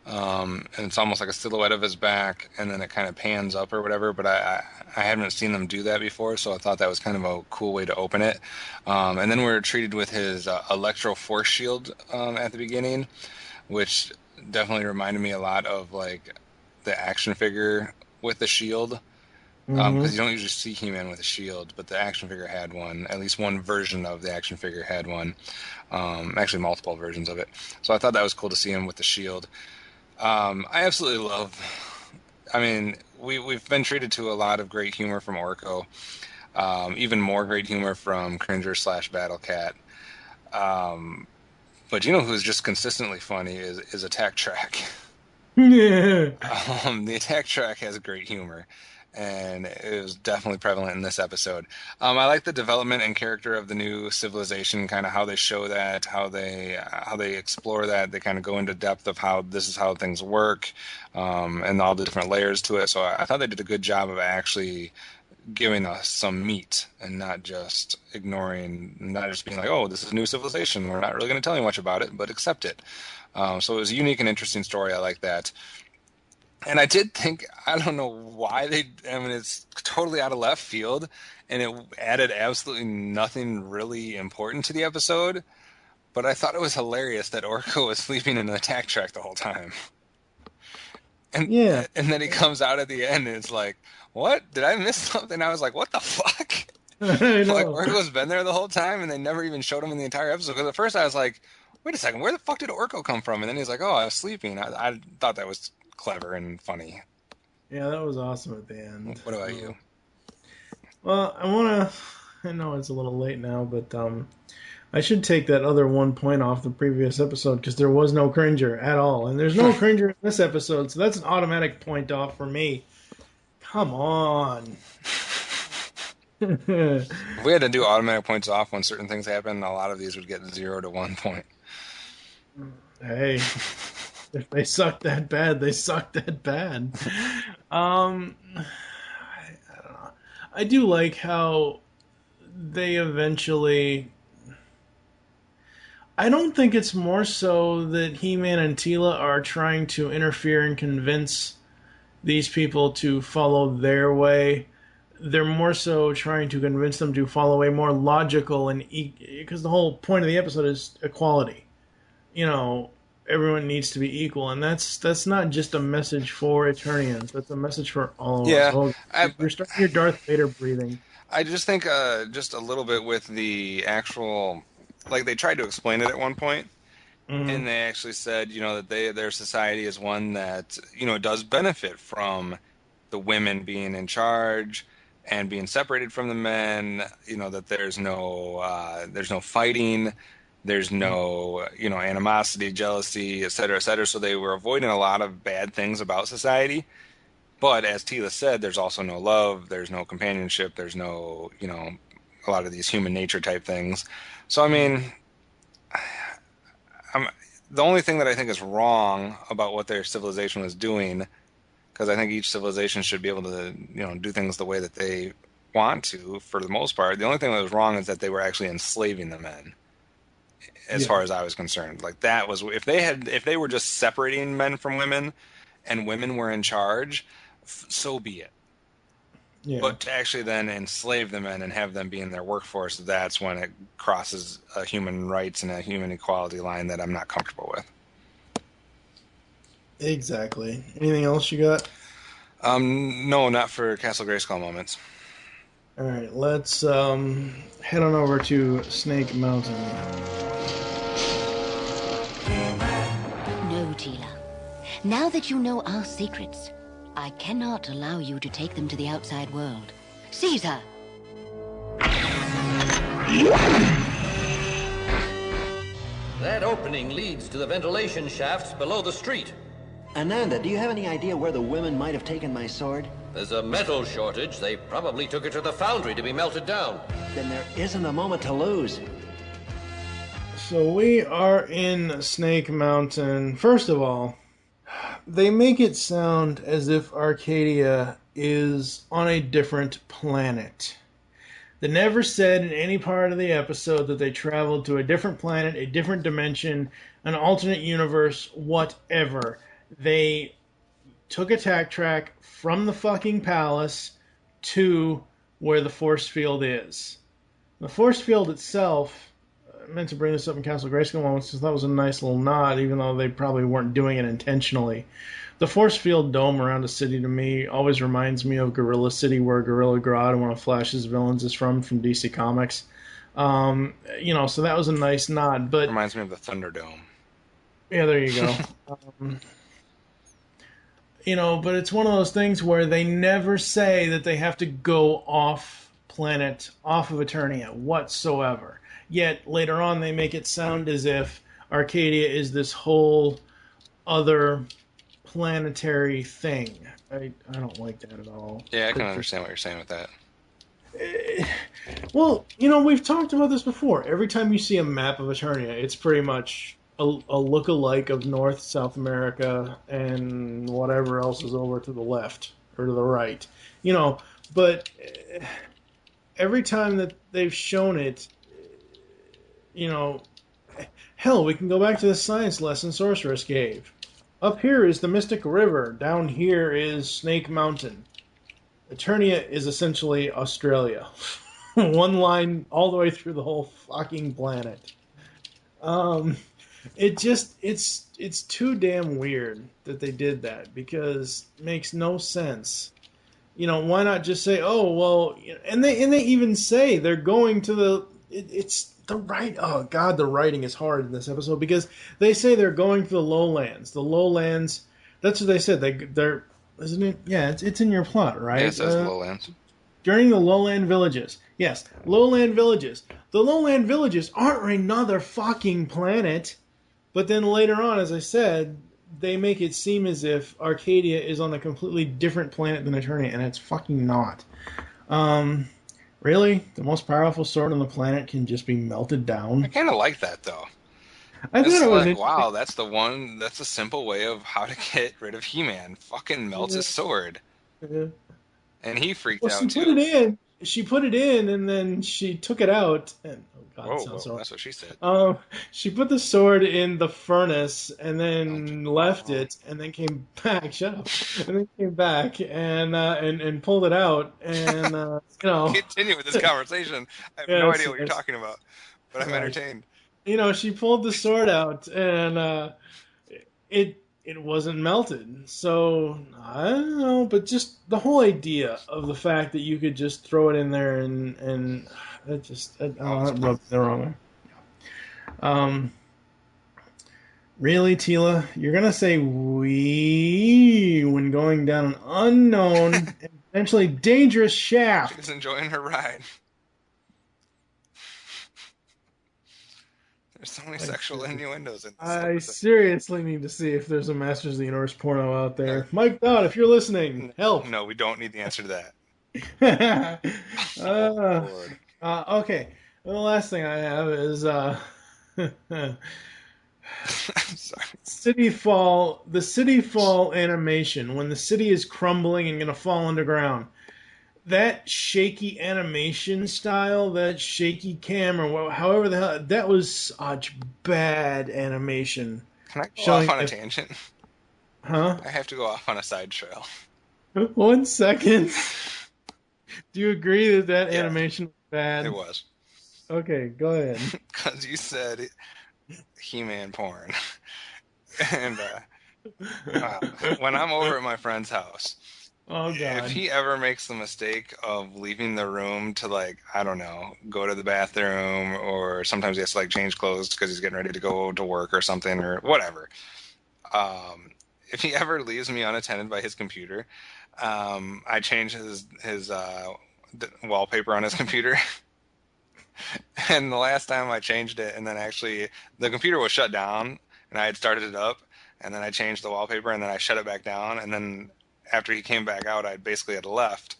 And it's almost like a silhouette of his back, and then it kind of pans up or whatever, but I haven't seen them do that before, so I thought that was kind of a cool way to open it. And then we're treated with his electro force shield at the beginning, which definitely reminded me a lot of like the action figure with the shield, because you don't usually see He-Man with a shield, but the action figure had one. At least one version of the action figure had one. Actually multiple versions of it. So I thought that was cool to see him with the shield. I absolutely love... I mean, we've been treated to a lot of great humor from Orko. Even more great humor from Cringer / Battle Cat. But you know who's just consistently funny is Attack Track. Yeah. The Attack Track has great humor, and it was definitely prevalent in this episode. I like the development and character of the new civilization, kind of how they show that, how they explore that. They kind of go into depth of how this is how things work, and all the different layers to it. So I thought they did a good job of actually giving us some meat and not just ignoring, not just being like, oh, this is a new civilization. We're not really going to tell you much about it, but accept it. So it was a unique and interesting story. I like that. And I did think, I don't know why it's totally out of left field, and it added absolutely nothing really important to the episode, but I thought it was hilarious that Orko was sleeping in the Attack Track the whole time. And, yeah. And then he comes out at the end, and it's like, what? Did I miss something? I was like, what the fuck? Like, Orko's been there the whole time, and they never even showed him in the entire episode. Because at first I was like, wait a second, where the fuck did Orko come from? And then he's like, oh, I was sleeping. I thought that was clever and funny. Yeah, that was awesome at the end. What about you? Well, I know it's a little late now, but I should take that other 1 point off the previous episode, because there was no Cringer at all. And there's no Cringer in this episode, so that's an automatic point off for me. Come on. If we had to do automatic points off when certain things happen, a lot of these would get 0 to 1 point. Hey, if they suck that bad, they suck that bad. I don't know. I do like how they eventually I don't think it's more so that He-Man and Teela are trying to interfere and convince these people to follow their way. They're more so trying to convince them to follow a more logical and because the whole point of the episode is equality. You know, everyone needs to be equal, and that's not just a message for Eternians. That's a message for all of us. Yeah, Oh, you're starting your Darth Vader breathing. I just think just a little bit with the actual, like they tried to explain it at one point, and they actually said, that their society is one that does benefit from the women being in charge and being separated from the men. That there's no fighting, there's no animosity, jealousy, et cetera, et cetera. So they were avoiding a lot of bad things about society. But as Tila said, there's also no love, there's no companionship, there's no, a lot of these human nature type things. So, I mean, the only thing that I think is wrong about what their civilization was doing, because I think each civilization should be able to, do things the way that they want to, for the most part. The only thing that was wrong is that they were actually enslaving the men, as far as I was concerned. Like, that was, if they were just separating men from women, and women were in charge, so be it. Yeah. But to actually then enslave the men and have them be in their workforce, that's when it crosses a human rights and a human equality line that I'm not comfortable with. Exactly. Anything else you got? No, not for Castle Grayskull moments. All right, let's head on over to Snake Mountain. No, Teela. Now that you know our secrets, I cannot allow you to take them to the outside world. Caesar! That opening leads to the ventilation shafts below the street. Ananda, do you have any idea where the women might have taken my sword? There's a metal shortage. They probably took it to the foundry to be melted down. Then there isn't a moment to lose. So we are in Snake Mountain. First of all, they make it sound as if Arcadia is on a different planet. They never said in any part of the episode that they traveled to a different planet, a different dimension, an alternate universe, whatever. They took a tack track from the fucking palace to where the force field is. The force field itself, I meant to bring this up in Castle Grayskull moments because that was a nice little nod, even though they probably weren't doing it intentionally. The force field dome around a city to me always reminds me of Gorilla City, where Gorilla Grodd, one of Flash's villains, is from DC Comics. So that was a nice nod. But reminds me of the Thunderdome. Yeah, there you go. But it's one of those things where they never say that they have to go off planet, off of Eternia whatsoever. Yet later on they make it sound as if Arcadia is this whole other planetary thing. I don't like that at all. Yeah, I can understand what you're saying with that. Well, we've talked about this before. Every time you see a map of Eternia, it's pretty much a look-alike of North, South America, and whatever else is over to the left or to the right. But every time that they've shown it, hell, we can go back to the science lesson Sorceress gave. Up here is the Mystic River. Down here is Snake Mountain. Eternia is essentially Australia. One line all the way through the whole fucking planet. It's too damn weird that they did that, because it makes no sense. Why not just say, oh, well, and they even say they're going to it's the right, oh god, the writing is hard in this episode, because they say they're going to the lowlands. The lowlands, that's what they said. They're, isn't it? Yeah, it's in your plot, right? Yeah, it says lowlands. During the lowland villages. Yes, lowland villages. The lowland villages aren't another fucking planet. But then later on, as I said, they make it seem as if Arcadia is on a completely different planet than Eternia, and it's fucking not. Really? The most powerful sword on the planet can just be melted down? I kind of like that, though. I thought it was like, wow, that's a simple way of how to get rid of He-Man. Fucking melts his sword. Yeah. And he freaked out, she too. Put it in. she put it in, and then she took it out, and oh god, it sounds so. That's what she said. She put the sword in the furnace, and then left it, and then came back. Shut up! And then came back and pulled it out, and Continue with this conversation. I have no idea what you're talking about, but I'm entertained. She pulled the sword out, and it wasn't melted. So I don't know, but just the whole idea of the fact that you could just throw it in there and it rubbed the wrong way. Really, Tila, you're gonna say "we" when going down an unknown and potentially dangerous shaft? She's enjoying her ride. There's so many sexual innuendos in this I seriously need to see if there's a Masters of the Universe porno out there. Mike Dodd, if you're listening, help. No, we don't need the answer to that. Okay. Well, the last thing I have is City Fall. The City Fall animation when the city is crumbling and going to fall underground. That shaky animation style, that shaky camera, however the hell, that was such bad animation. Can I go off on a tangent? Huh? I have to go off on a side trail. 1 second. Do you agree that animation was bad? It was. Okay, go ahead. Because you said He-Man porn. And when I'm over at my friend's house, oh god, if he ever makes the mistake of leaving the room to, like, I don't know, go to the bathroom, or sometimes he has to, like, change clothes because he's getting ready to go to work or something or whatever. If he ever leaves me unattended by his computer, I change his wallpaper on his computer. And the last time I changed it, and then actually the computer was shut down, and I had started it up, and then I changed the wallpaper, and then I shut it back down, and then after he came back out, I basically had left.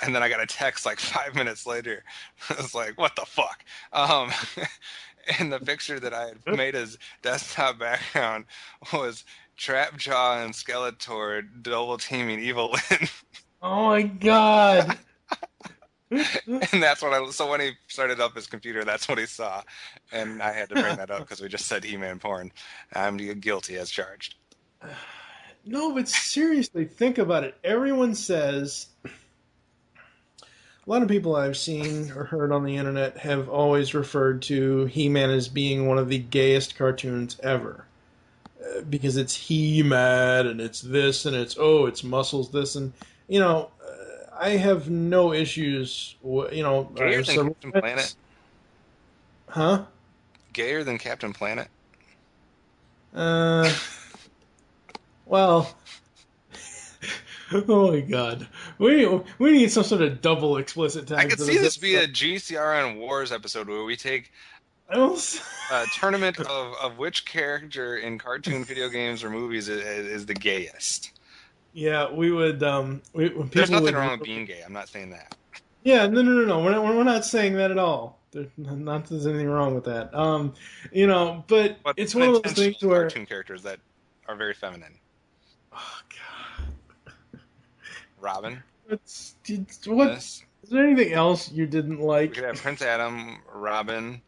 And then I got a text like 5 minutes later. I was like, what the fuck? And the picture that I had made as desktop background was Trapjaw and Skeletor double teaming Evil Lyn. Oh my god. And that's what so when he started up his computer, that's what he saw. And I had to bring that up because we just said He-Man porn. I'm guilty as charged. No, but seriously, think about it. Everyone says, a lot of people I've seen or heard on the internet have always referred to He-Man as being one of the gayest cartoons ever. Because it's He-Man, and it's this, and it's muscles, this, and, I have no issues, Gayer than Captain Planet? Huh? Gayer than Captain Planet? Well, oh my god, we need some sort of double explicit tag. I could see this be a GCRN Wars episode where we take a tournament of which character in cartoon video games or movies is the gayest. Yeah, we would. There's nothing wrong with being gay. I'm not saying that. Yeah, no. We're not saying that at all. There's anything wrong with that. But it's one of those things where cartoon characters that are very feminine. Oh god, Robin. Is there anything else you didn't like? We could have Prince Adam, Robin,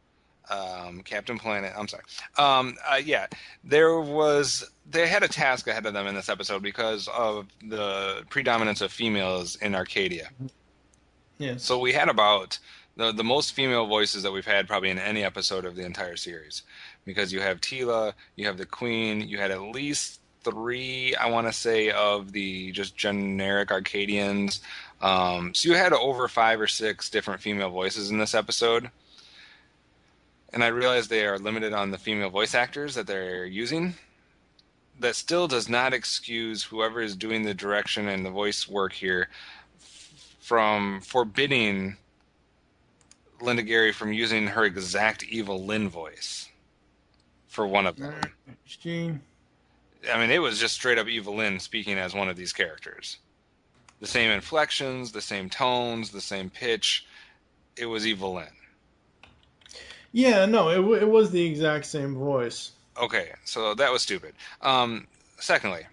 Captain Planet. I'm sorry. Yeah, they had a task ahead of them in this episode because of the predominance of females in Arcadia. Yeah. So we had about the most female voices that we've had probably in any episode of the entire series, because you have Tila, you have the Queen, you had at least 3, I want to say, of the just generic Arcadians. So you had over 5 or 6 different female voices in this episode. And I realize they are limited on the female voice actors that they're using. That still does not excuse whoever is doing the direction and the voice work here from forbidding Linda Gary from using her exact Evil Lyn voice for one of them. I mean, it was just straight up Evil Lyn speaking as one of these characters. The same inflections, the same tones, the same pitch. It was Evil Lyn. Yeah, no, it was the exact same voice. Okay, so that was stupid. Secondly,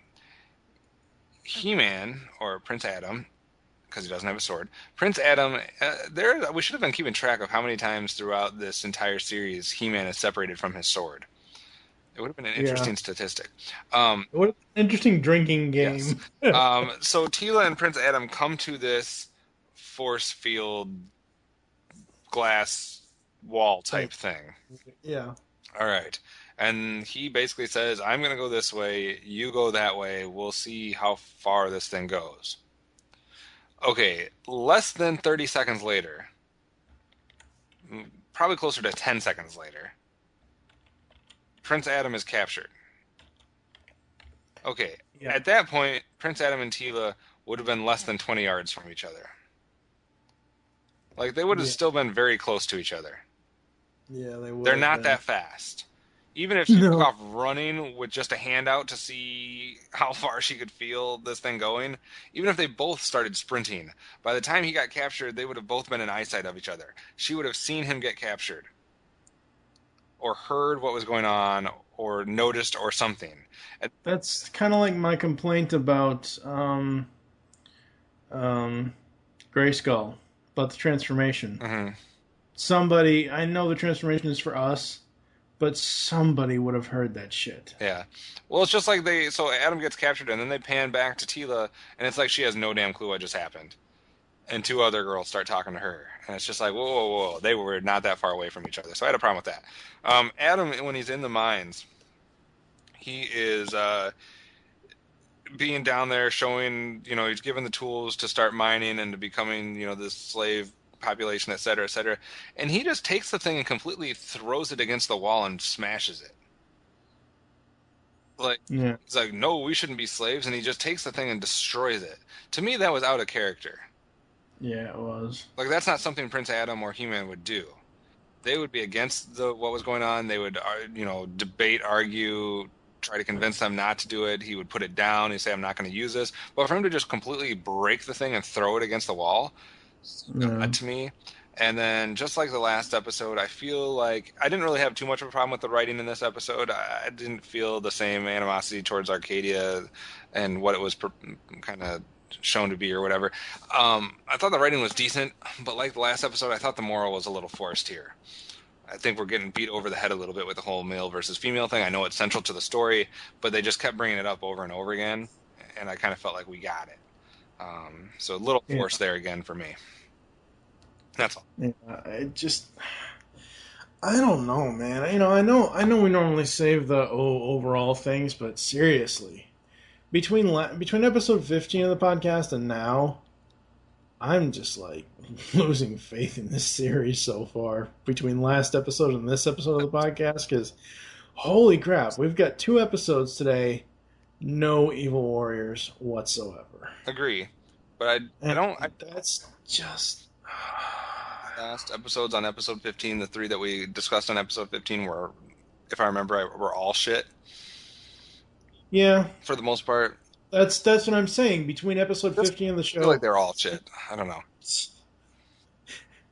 He-Man, or Prince Adam, because he doesn't have a sword. Prince Adam, we should have been keeping track of how many times throughout this entire series He-Man is separated from his sword. It would have been an interesting statistic. What an interesting drinking game. Yes. So Teela and Prince Adam come to this force field glass wall type thing. Yeah. All right. And he basically says, I'm going to go this way, you go that way, we'll see how far this thing goes. Okay, less than 30 seconds later, probably closer to 10 seconds later, Prince Adam is captured. Okay, at that point, Prince Adam and Teela would have been less than 20 yards from each other. Like, they would have still been very close to each other. Yeah, they would. They're not that fast. Even if she took off running with just a hand out to see how far she could feel this thing going, even if they both started sprinting, by the time he got captured, they would have both been in eyesight of each other. She would have seen him get captured, or heard what was going on, or noticed, or something. That's kind of like my complaint about Grayskull, about the transformation. Mm-hmm. Somebody, I know the transformation is for us, but somebody would have heard that shit. Yeah. Well, it's just like so Adam gets captured, and then they pan back to Teela, and it's like she has no damn clue what just happened. And two other girls start talking to her. And it's just like, whoa, whoa, whoa. They were not that far away from each other. So I had a problem with that. Adam, when he's in the mines, he is being down there showing, he's given the tools to start mining and to becoming, this slave population, et cetera, and he just takes the thing and completely throws it against the wall and smashes it. He's like, no, we shouldn't be slaves, and he just takes the thing and destroys it. To me, that was out of character. Yeah, it was. Like, that's not something Prince Adam or He-Man would do. They would be against what was going on. They would, debate, argue, try to convince them not to do it. He would put it down. He'd say, I'm not going to use this. But for him to just completely break the thing and throw it against the wall, to me. And then, just like the last episode, I feel like I didn't really have too much of a problem with the writing in this episode. I didn't feel the same animosity towards Arcadia and what it was kind of shown to be or whatever. I thought the writing was decent, but like the last episode, I thought the moral was a little forced here. I think we're getting beat over the head a little bit with the whole male versus female thing. I know it's central to the story, but they just kept bringing it up over and over again, and I kind of felt like we got it. So a little force there again for me. That's all. Yeah, I don't know, man. I know we normally save the overall things, but seriously, between episode 15 of the podcast and now, I'm just like losing faith in this series so far. Between last episode and this episode of the podcast, because holy crap, we've got 2 episodes today. No evil warriors whatsoever. Agree, but I don't. That's just last episodes on episode 15. The 3 that we discussed on episode 15 were, if I remember right, were all shit. Yeah, for the most part. That's what I'm saying. Between episode 15 of the show, I feel like they're all shit. I don't know.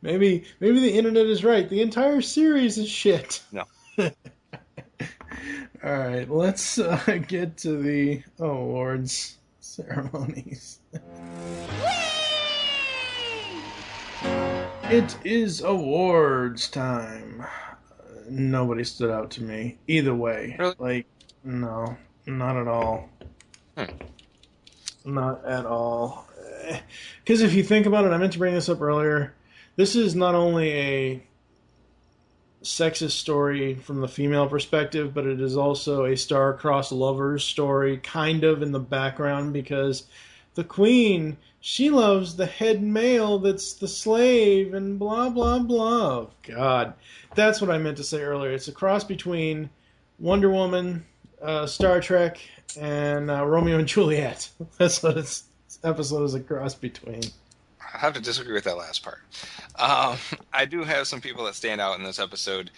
Maybe the internet is right. The entire series is shit. No. All right, let's get to the awards ceremonies. It is awards time. Nobody stood out to me. Either way. Really? No, not at all. Not at all. Because if you think about it, I meant to bring this up earlier. This is not only a sexist story from the female perspective, but it is also a star-crossed lovers story, kind of in the background, because the queen, she loves the head male that's the slave, and blah, blah, blah. God, that's what I meant to say earlier. It's a cross between Wonder Woman, Star Trek, and Romeo and Juliet. That's what this episode is a cross between. I have to disagree with that last part. I do have some people that stand out in this episode.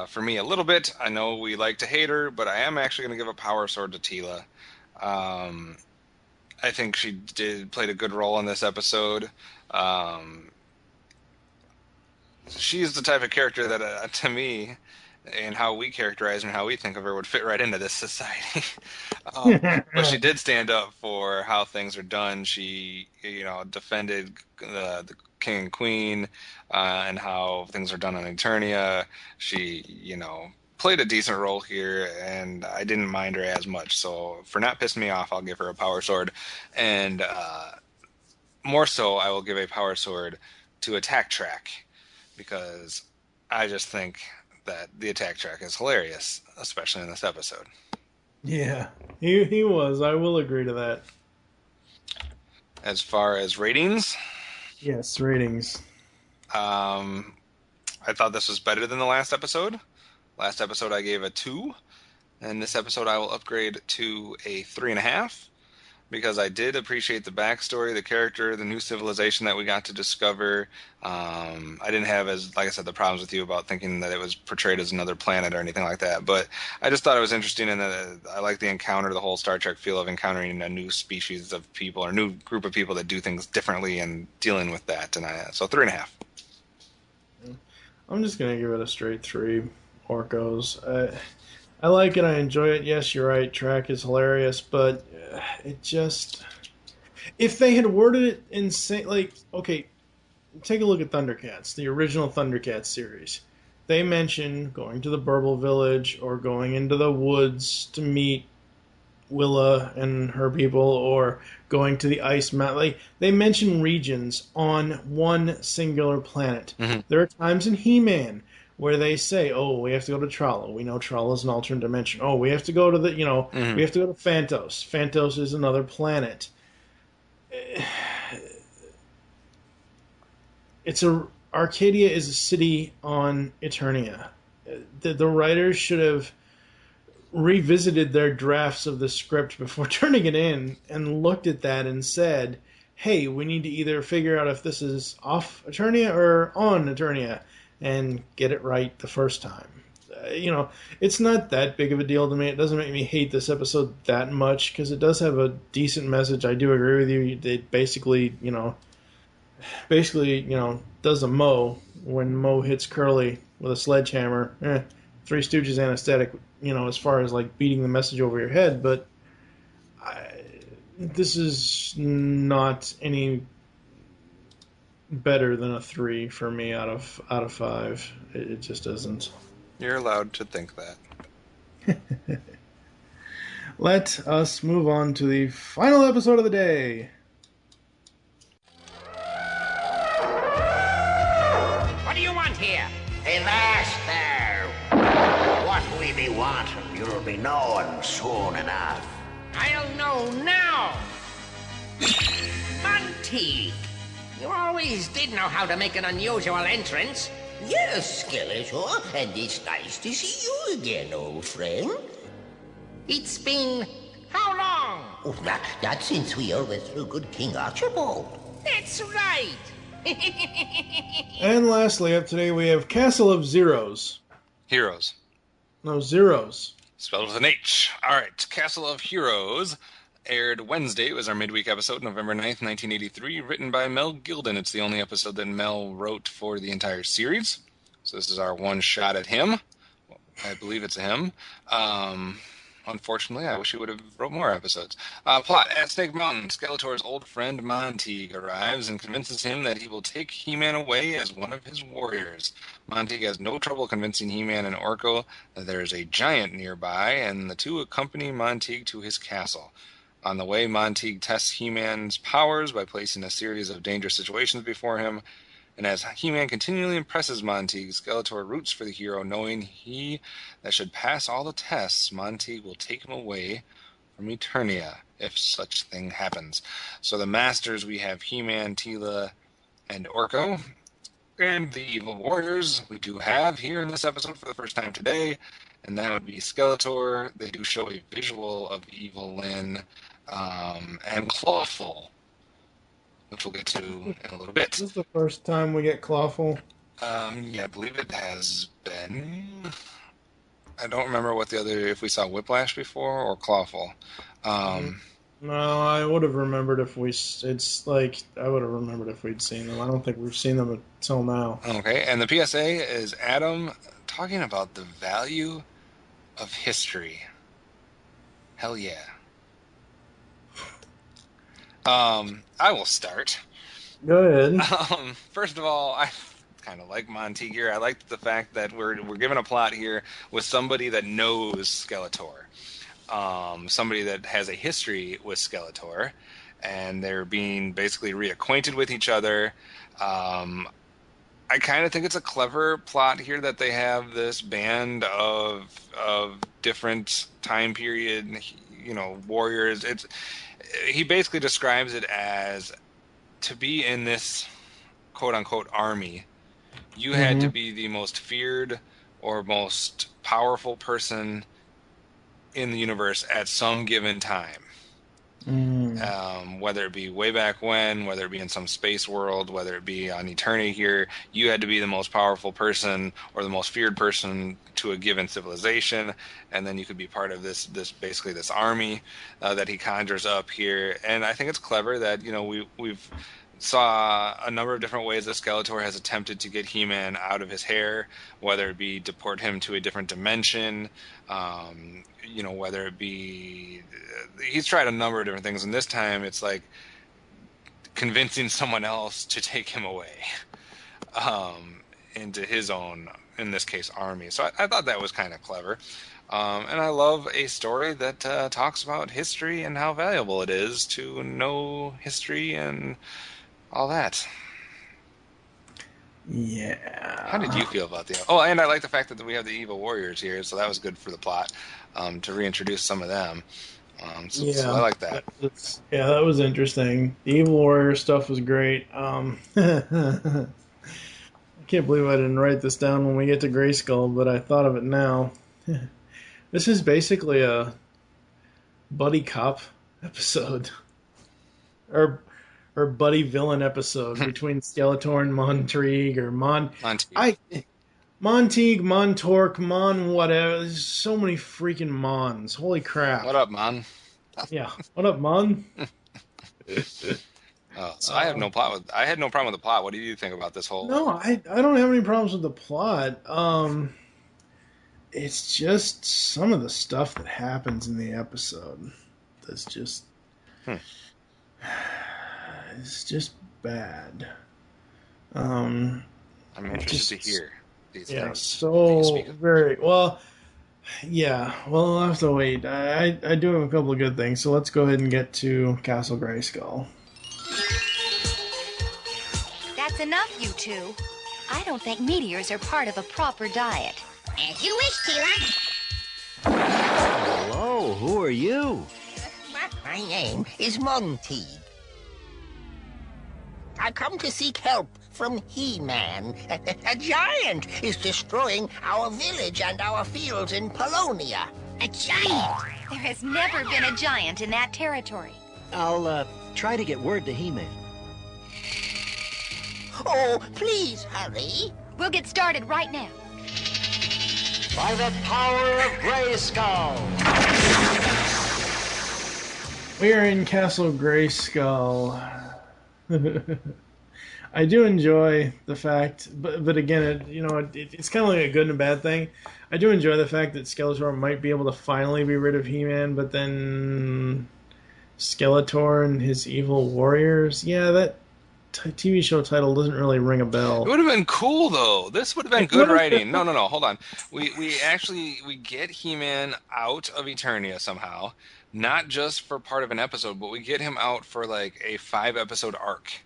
For me, a little bit. I know we like to hate her, but I am actually going to give a power sword to Teela. I think she played a good role in this episode. She's the type of character that, to me, and how we characterize her and how we think of her would fit right into this society. But she did stand up for how things are done. She, defended the king and queen and how things are done on Eternia. She, played a decent role here, and I didn't mind her as much. So for not pissing me off, I'll give her a power sword. And more so, I will give a power sword to Attack Track, because I just think that the Attack Track is hilarious, especially in this episode. Yeah, he was. I will agree to that. As far as ratings? Yes, ratings. I thought this was better than the last episode. Last episode I gave a 2, and this episode I will upgrade to a 3.5. Because I did appreciate the backstory, the character, the new civilization that we got to discover. I didn't have, like I said, the problems with you about thinking that it was portrayed as another planet or anything like that. But I just thought it was interesting, and I like the encounter, the whole Star Trek feel of encountering a new species of people, or a new group of people that do things differently and dealing with that. And so 3.5. I'm just going to give it a straight 3. Orcos. I like it. I enjoy it. Yes, you're right. Track is hilarious, but it just... If they had worded it insane... Like, okay, take a look at Thundercats, the original Thundercats series. They mention going to the Burble Village or going into the woods to meet Willa and her people, or going to the Ice Mountain. Like, they mention regions on one singular planet. Mm-hmm. There are times in He-Man where they say, oh, we have to go to Trala. We know Trala is an alternate dimension. Oh, we have to go to we have to go to Phantos. Phantos is another planet. Arcadia is a city on Eternia. The writers should have revisited their drafts of the script before turning it in and looked at that and said, hey, we need to either figure out if this is off Eternia or on Eternia, and get it right the first time. It's not that big of a deal to me. It doesn't make me hate this episode that much, because it does have a decent message. I do agree with you. It basically, does a Mo when Mo hits Curly with a sledgehammer. Three Stooges anesthetic, as far as like beating the message over your head. But this is not any better than a 3 for me out of 5. It just isn't. You're allowed to think that. Let us move on to the final episode of the day. What do you want here? Hey, master! What we be wanting, you'll be knowing soon enough. I'll know now! Monty! You always did know how to make an unusual entrance. Yes, Skeletor, and it's nice to see you again, old friend. It's been how long? Oh, not since we overthrew good King Archibald. That's right. And lastly, up today we have Castle of Zeros. Heroes. No, Zeros. Spelled with an H. All right, Castle of Heroes aired Wednesday. It was our midweek episode, November 9th, 1983, written by Mel Gilden. It's the only episode that Mel wrote for the entire series. So this is our one shot at him. I believe it's a him. Unfortunately, I wish he would have wrote more episodes. Plot. At Snake Mountain, Skeletor's old friend Monteague arrives and convinces him that he will take He-Man away as one of his warriors. Monteague has no trouble convincing He-Man and Orko that there is a giant nearby, and the two accompany Monteague to his castle. On the way, Monteague tests He-Man's powers by placing a series of dangerous situations before him. And as He-Man continually impresses Monteague, Skeletor roots for the hero, knowing he that should pass all the tests, Monteague will take him away from Eternia, if such thing happens. So the Masters, we have He-Man, Teela, and Orko. And the evil warriors we do have here in this episode for the first time today, and that would be Skeletor. They do show a visual of Evil Lyn and Clawful, which we'll get to in a little bit. This is the first time we get Clawful. Yeah, I believe it has been. I don't remember what the other, if we saw Whiplash before or Clawful. No, I would have remembered if I would have remembered if we'd seen them. I don't think we've seen them until now. Okay, and the PSA is Adam talking about the value of history. Hell yeah. I will start. Go ahead. First of all, I kind of like Monteague here. I like the fact that we're given a plot here with somebody that knows Skeletor. Somebody that has a history with Skeletor, and they're being basically reacquainted with each other. I kind of think it's a clever plot here that they have this band of different time period, warriors. He basically describes it as to be in this quote unquote army. You had to be the most feared or most powerful person in the universe at some given time. Whether it be way back when, whether it be in some space world, whether it be on Eternia here, you had to be the most powerful person or the most feared person to a given civilization, and then you could be part of this basically this army that he conjures up here. And I think it's clever that we've saw a number of different ways that Skeletor has attempted to get He-Man out of his hair, whether it be deport him to a different dimension, whether it be he's tried a number of different things, and this time it's like convincing someone else to take him away into his own, in this case, army. So I thought that was kind of clever. And I love a story that talks about history and how valuable it is to know history and all that. Yeah. How did you feel about the... Oh, and I like the fact that we have the evil warriors here, so that was good for the plot, to reintroduce some of them. So I like that. That was interesting. The evil warrior stuff was great. I can't believe I didn't write this down when we get to Grayskull, but I thought of it now. This is basically a buddy cop episode. Or buddy villain episode between Skeletor and Monteague or Monteague, Montork, Mon whatever. There's so many freaking Mons. Holy crap. What up, Mon? Yeah. What up, Mon? So I had no problem with the plot. What do you think about this whole... No, I don't have any problems with the plot. It's just some of the stuff that happens in the episode that's just... It's just bad. I'm interested to hear these things. So very well. Yeah, well, I'll have to wait. I do have a couple of good things, so let's go ahead and get to Castle Grayskull. That's enough, you two. I don't think meteors are part of a proper diet. As you wish, T-Rex. Hello, who are you? My name is Monteague. I come to seek help from He-Man. A giant is destroying our village and our fields in Polonia. A giant? There has never been a giant in that territory. I'll try to get word to He-Man. Oh, please hurry. We'll get started right now. By the power of Grayskull! We are in Castle Grayskull. I do enjoy the fact, but again, it's kind of like a good and a bad thing. I do enjoy the fact that Skeletor might be able to finally be rid of He-Man, but then Skeletor and his evil warriors, that TV show title doesn't really ring a bell. It would have been cool, though. This would have been good writing. No, hold on. We get He-Man out of Eternia somehow, not just for part of an episode, but we get him out for like a 5-episode arc.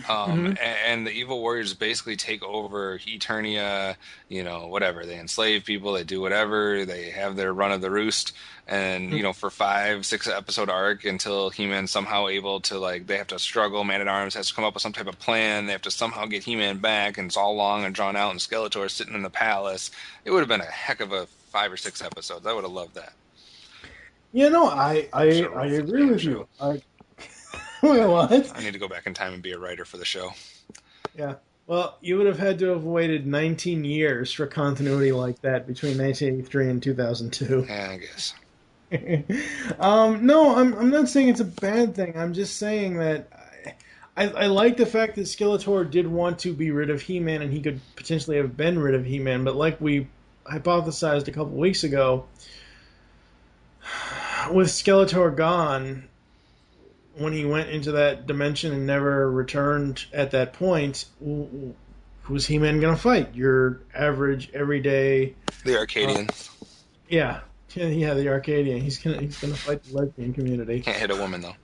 And the evil warriors basically take over Eternia, whatever. They enslave people, they do whatever, they have their run of the roost, and, for 5-6 episode arc until He-Man's somehow able to, they have to struggle, Man-at-Arms has to come up with some type of plan, they have to somehow get He-Man back, and it's all long and drawn out, and Skeletor sitting in the palace. It would have been a heck of a 5 or 6 episodes. I would have loved that. I agree with you. Wait, what? I need to go back in time and be a writer for the show. Yeah. Well, you would have had to have waited 19 years for continuity like that between 1983 and 2002. Yeah, I guess. No, I'm not saying it's a bad thing. I'm just saying that I like the fact that Skeletor did want to be rid of He-Man, and he could potentially have been rid of He-Man, but like we hypothesized a couple weeks ago, with Skeletor gone, when he went into that dimension and never returned at that point, who's He-Man going to fight? Your average, everyday... The Arcadian. Yeah, the Arcadia. He's gonna fight the lesbian community. Can't hit a woman, though.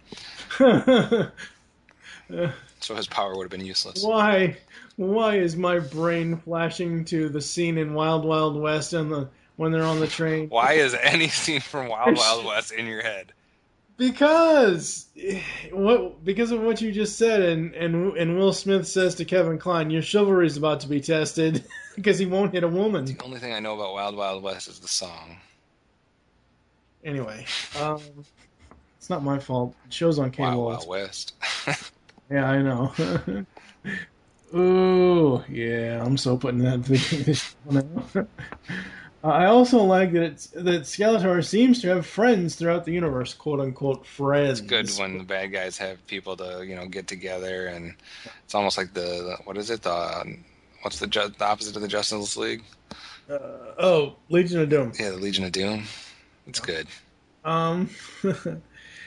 So his power would have been useless. Why is my brain flashing to the scene in Wild Wild West and when they're on the train? Why is any scene from Wild Wild West in your head? Because of what you just said, and Will Smith says to Kevin Kline, your chivalry is about to be tested because he won't hit a woman. The only thing I know about Wild Wild West is the song. Anyway, it's not my fault. The show's on cable. Wild Wild West. Yeah, I know. Ooh, yeah, I'm so putting that this now. I also like that Skeletor seems to have friends throughout the universe, quote unquote friends. It's good when the bad guys have people to get together, and it's almost like what's the opposite of the Justice League? Legion of Doom. Yeah, the Legion of Doom. It's good.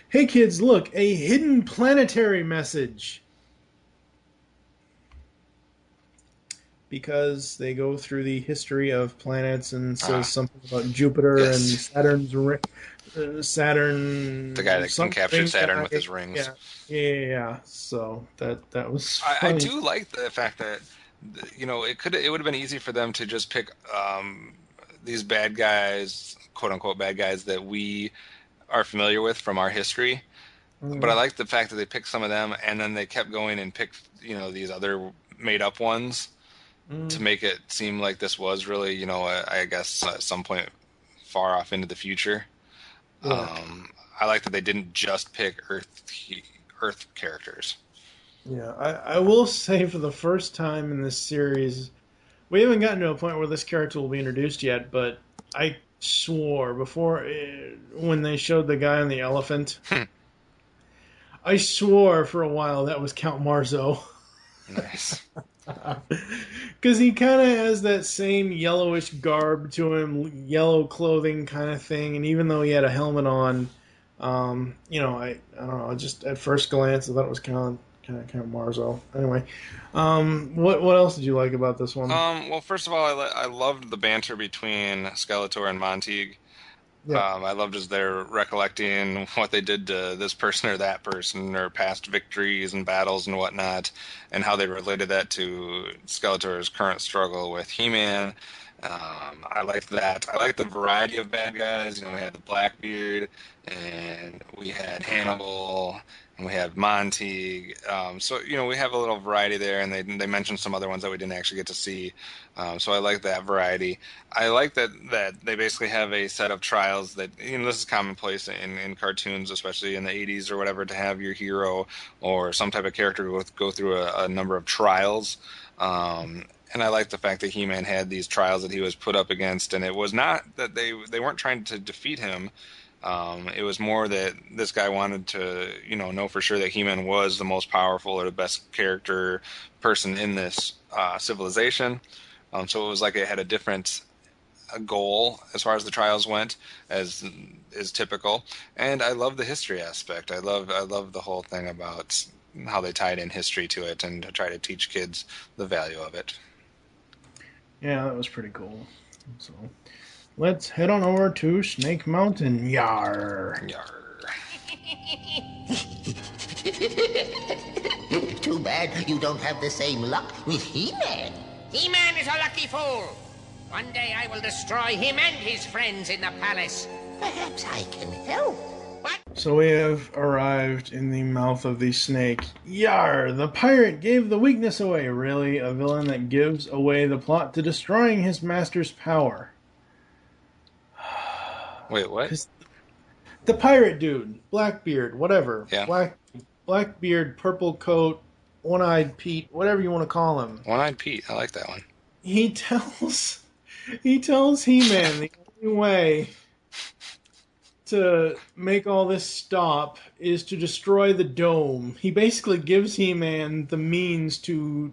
Hey kids, look, a hidden planetary message. Because they go through the history of planets and says something about Jupiter and Saturn's ring. Saturn. The guy that can capture Saturn with his rings. Yeah. So that was funny. I do like the fact that it would have been easy for them to just pick these bad guys, quote unquote bad guys that we are familiar with from our history. But I like the fact that they picked some of them and then they kept going and picked these other made up ones. To make it seem like this was really, I guess at some point far off into the future. Yeah. I like that they didn't just pick Earth characters. Yeah, I will say for the first time in this series, we haven't gotten to a point where this character will be introduced yet, but I swore when they showed the guy on the elephant, I swore for a while that was Count Marzo. Nice. Because he kind of has that same yellowish garb to him, yellow clothing kind of thing, and even though he had a helmet on, I don't know, just at first glance I thought it was kind of Marzo. Anyway, what else did you like about this one? Well, first of all, I loved the banter between Skeletor and Montague. Yeah. I loved as they're recollecting what they did to this person or that person, or past victories and battles and whatnot, and how they related that to Skeletor's current struggle with He-Man. I liked that. I liked the variety of bad guys. We had the Blackbeard, and we had Hannibal, and we had Montague. So we have a little variety there, and they mentioned some other ones that we didn't actually get to see. So I like that variety. I like that they basically have a set of trials that, this is commonplace in cartoons, especially in the 80s or whatever, to have your hero or some type of character go through a number of trials. And I like the fact that He-Man had these trials that he was put up against, and it was not that they weren't trying to defeat him. It was more that this guy wanted to, know for sure that He-Man was the most powerful or the best character person in this civilization. So it was like it had a different goal as far as the trials went, as is typical. And I love the history aspect. I love the whole thing about how they tied in history to it and to try to teach kids the value of it. Yeah, that was pretty cool. So let's head on over to Snake Mountain. Yar. Too bad you don't have the same luck with He-Man. He-Man is a lucky fool. One day I will destroy him and his friends in the palace. Perhaps I can help. What? So we have arrived in the mouth of the snake. Yar! The pirate gave the weakness away. Really? A villain that gives away the plot to destroying his master's power. Wait, what? The pirate dude. Blackbeard. Whatever. Yeah. Blackbeard, purple coat, one-eyed Pete, whatever you want to call him. One-eyed Pete. I like that one. He tells He-Man the only way to make all this stop is to destroy the dome. He basically gives He-Man the means to...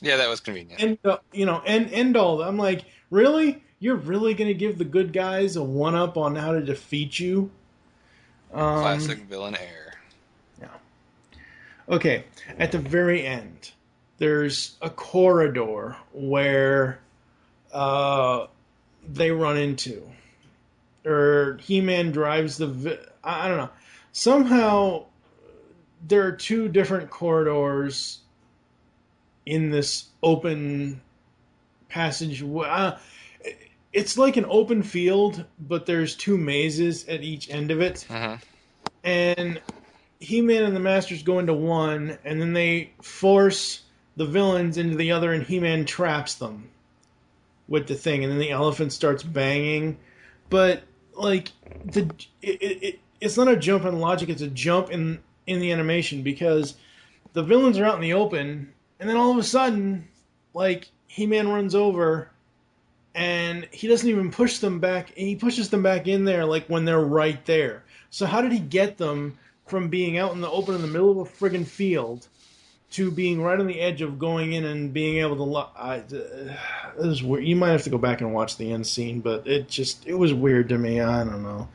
Yeah, that was convenient. End all that. I'm like, really? you're really going to give the good guys a one-up on how to defeat you? Classic villain air. Yeah. Okay, at the very end, there's a corridor where they run into. Or He-Man drives I don't know. Somehow, there are two different corridors in this open passage. It's like an open field, but there's two mazes at each end of it. And He-Man and the Masters go into one, and then they force the villains into the other, and He-Man traps them with the thing, and then the elephant starts banging. But, like, it's not a jump in logic, it's a jump in the animation, because the villains are out in the open, and then all of a sudden, like, He-Man runs over, and he doesn't even push them back, and he pushes them back in there, like, when they're right there. So how did he get them from being out in the open in the middle of a friggin' field to being right on the edge of going in and being able to... it was weird. You might have to go back and watch the end scene, but it was weird to me. I don't know.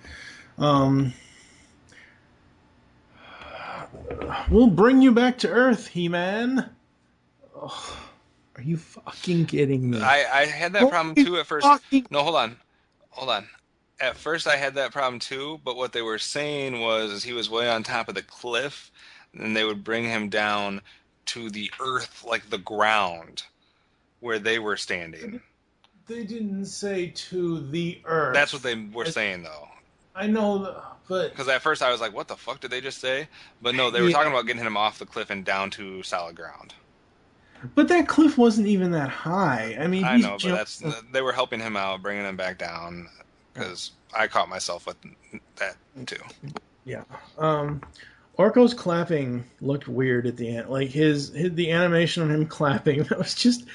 We'll bring you back to Earth, He-Man. Oh, are you fucking kidding me? I had that problem too at first. No, hold on. At first I had that problem too, but what they were saying was he was way on top of the cliff, and they would bring him down to the earth, like the ground, where they were standing. They didn't say to the earth. That's what they were saying, though. I know, but... Because at first I was like, what the fuck did they just say? But no, they were talking about getting him off the cliff and down to solid ground. But that cliff wasn't even that high. I mean, I know, but they were helping him out, bringing him back down, because I caught myself with that, too. Yeah. Orko's clapping looked weird at the end. Like, the animation on him clapping, that was just...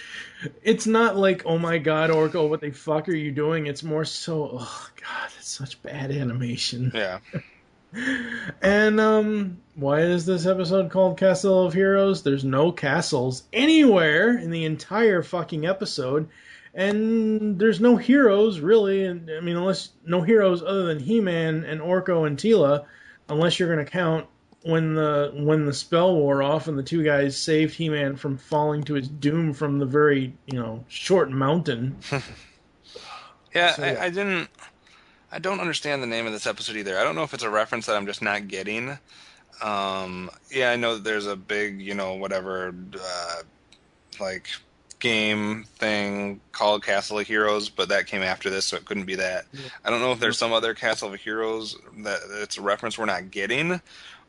It's not like, oh my god, Orko, what the fuck are you doing? It's more so, oh god, it's such bad animation. Yeah. And, why is this episode called Castle of Heroes? There's no castles anywhere in the entire fucking episode. And there's no heroes, really. And I mean, no heroes other than He-Man and Orko and Teela, unless you're going to count when the spell wore off and the two guys saved He-Man from falling to his doom from the very, short mountain. Yeah, so, yeah. I don't understand the name of this episode either. I don't know if it's a reference that I'm just not getting. Yeah, I know that there's a big, game thing called Castle of Heroes, but that came after this, so it couldn't be that. Yeah. I don't know if there's some other Castle of Heroes that it's a reference we're not getting,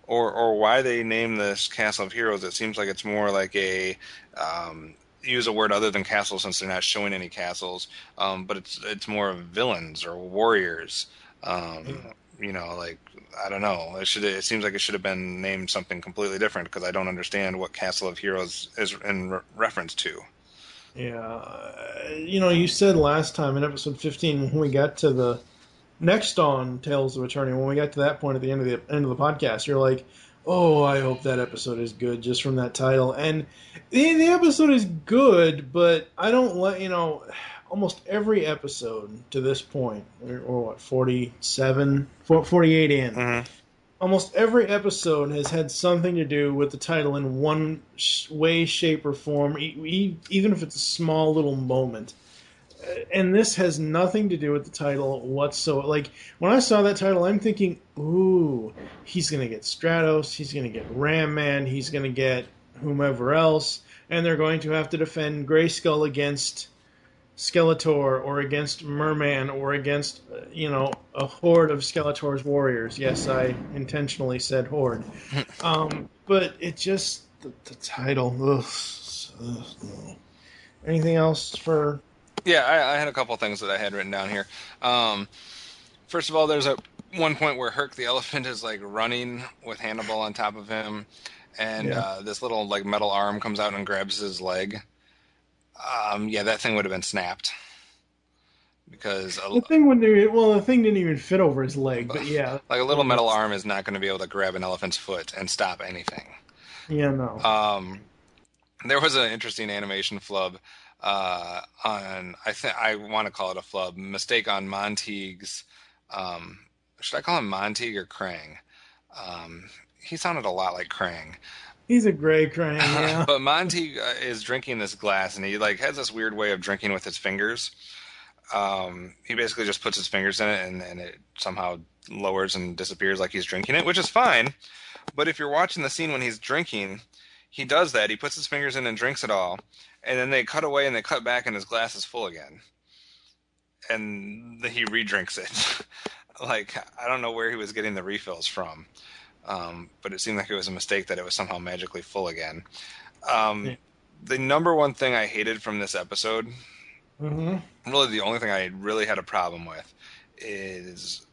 or why they name this Castle of Heroes. It seems like it's more like a use a word other than castle, since they're not showing any castles, but it's more of villains or warriors. I don't know. It seems like it should have been named something completely different, because I don't understand what Castle of Heroes is in reference to. Yeah, you said last time in episode 15 when we got to the next on Tales of Eternia, when we got to that point at the end of the podcast, you're like, oh, I hope that episode is good just from that title. And the episode is good, but I don't almost every episode to this point, or 48 in, mm-hmm. Almost every episode has had something to do with the title in one way, shape, or form, even if it's a small little moment. And this has nothing to do with the title whatsoever. Like, when I saw that title, I'm thinking, ooh, he's going to get Stratos, he's going to get Ram Man, he's going to get whomever else, and they're going to have to defend Grayskull against Skeletor, or against Merman, or against, a horde of Skeletor's warriors. Yes, I intentionally said horde. But it just, the title, ugh. Anything else for... Yeah, I had a couple things that I had written down here. First of all, there's one point where Herc the elephant is like running with Hannibal on top of him, and this little like metal arm comes out and grabs his leg. That thing would have been snapped, because the thing didn't even fit over his leg. But yeah, like a little metal arm is not going to be able to grab an elephant's foot and stop anything. Yeah, no. There was an interesting animation flub I want to call it a flub, mistake on Monteague's. Should I call him Montague or Krang? He sounded a lot like Krang. He's a gray Krang, yeah. But Montague is drinking this glass, and he like has this weird way of drinking with his fingers. He basically just puts his fingers in it, and it somehow lowers and disappears like he's drinking it, which is fine. But if you're watching the scene when he's drinking, he does that. He puts his fingers in and drinks it all. And then they cut away and they cut back and his glass is full again. And he re-drinks it. Like, I don't know where he was getting the refills from. But it seemed like it was a mistake that it was somehow magically full again. The number one thing I hated from this episode, really the only thing I really had a problem with, is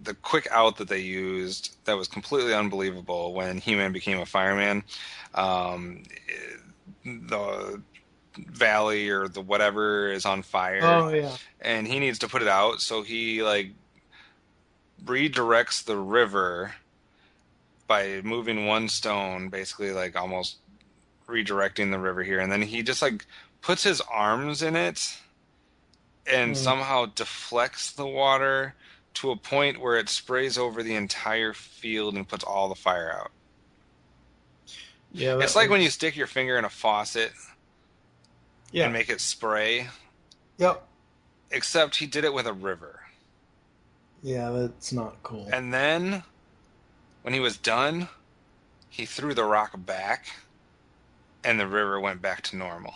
the quick out that they used that was completely unbelievable when He-Man became a fireman. The valley or the whatever is on fire. Oh, yeah. And he needs to put it out, so he like redirects the river by moving one stone, basically like almost redirecting the river here. And then he just like puts his arms in it and somehow deflects the water to a point where it sprays over the entire field and puts all the fire out. Yeah, it's like when you stick your finger in a faucet and make it spray. Yep. Except he did it with a river. Yeah, that's not cool. And then, when he was done, he threw the rock back, and the river went back to normal.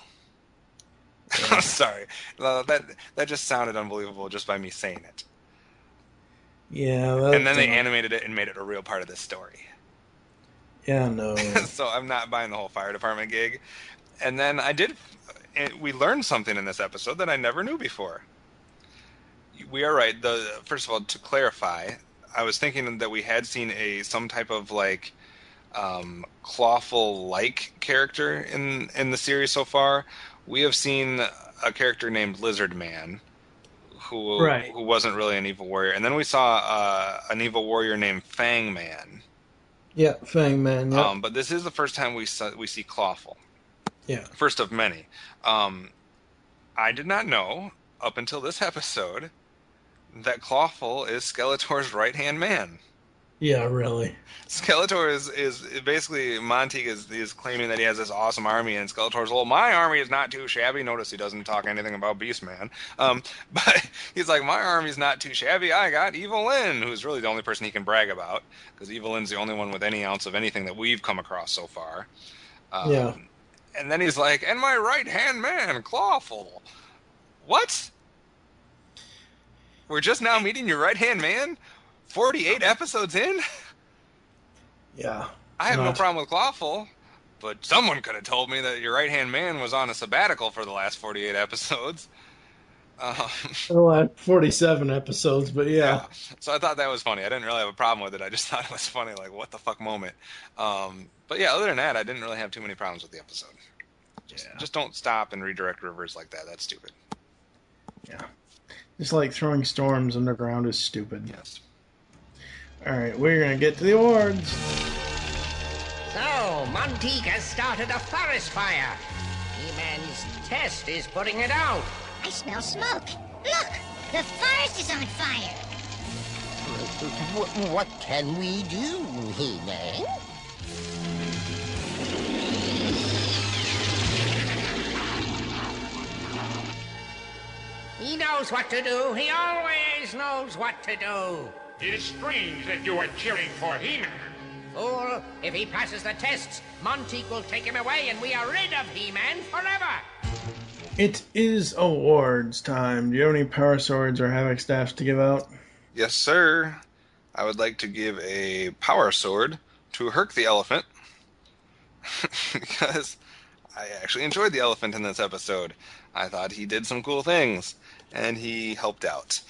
Yeah. Sorry. That just sounded unbelievable just by me saying it. Yeah. And then they animated it and made it a real part of this story. Yeah, no. So I'm not buying the whole fire department gig. And then we learned something in this episode that I never knew before. We are right. First of all, to clarify, I was thinking that we had seen some type of like Clawful-like character in the series so far. We have seen a character named Lizard Man, who wasn't really an evil warrior, and then we saw an evil warrior named Fang Man. Yeah, Fang Man. Yep. But this is the first time we see Clawful. Yeah. First of many. I did not know up until this episode that Clawful is Skeletor's right-hand man. Yeah, really. Skeletor is basically, Montague is claiming that he has this awesome army, and Skeletor's, well, my army is not too shabby. Notice he doesn't talk anything about Beastman. But he's like, my army's not too shabby. I got Evil-Lyn, who's really the only person he can brag about, because Evil-Lyn's the only one with any ounce of anything that we've come across so far. Yeah. And then he's like, and my right-hand man, Clawful. What? We're just now meeting your right-hand man? 48 episodes in? Yeah. I have no problem with Clawful, but someone could have told me that your right-hand man was on a sabbatical for the last 48 episodes. For the last 47 episodes, but yeah. So I thought that was funny. I didn't really have a problem with it. I just thought it was funny, like, what the fuck moment. But yeah, other than that, I didn't really have too many problems with the episode. Just don't stop and redirect rivers like that. That's stupid. Yeah. Just like throwing storms underground is stupid. Yes. Alright, we're going to get to the awards. So, Montague has started a forest fire. He-Man's test is putting it out. I smell smoke. Look, the forest is on fire. What can we do, He-Man? He knows what to do. He always knows what to do. It is strange that you are cheering for He-Man. Fool, if he passes the tests, Montague will take him away and we are rid of He-Man forever. It is awards time. Do you have any power swords or havoc staffs to give out? Yes, sir. I would like to give a power sword to Herc the Elephant. Because I actually enjoyed the elephant in this episode. I thought he did some cool things, and he helped out.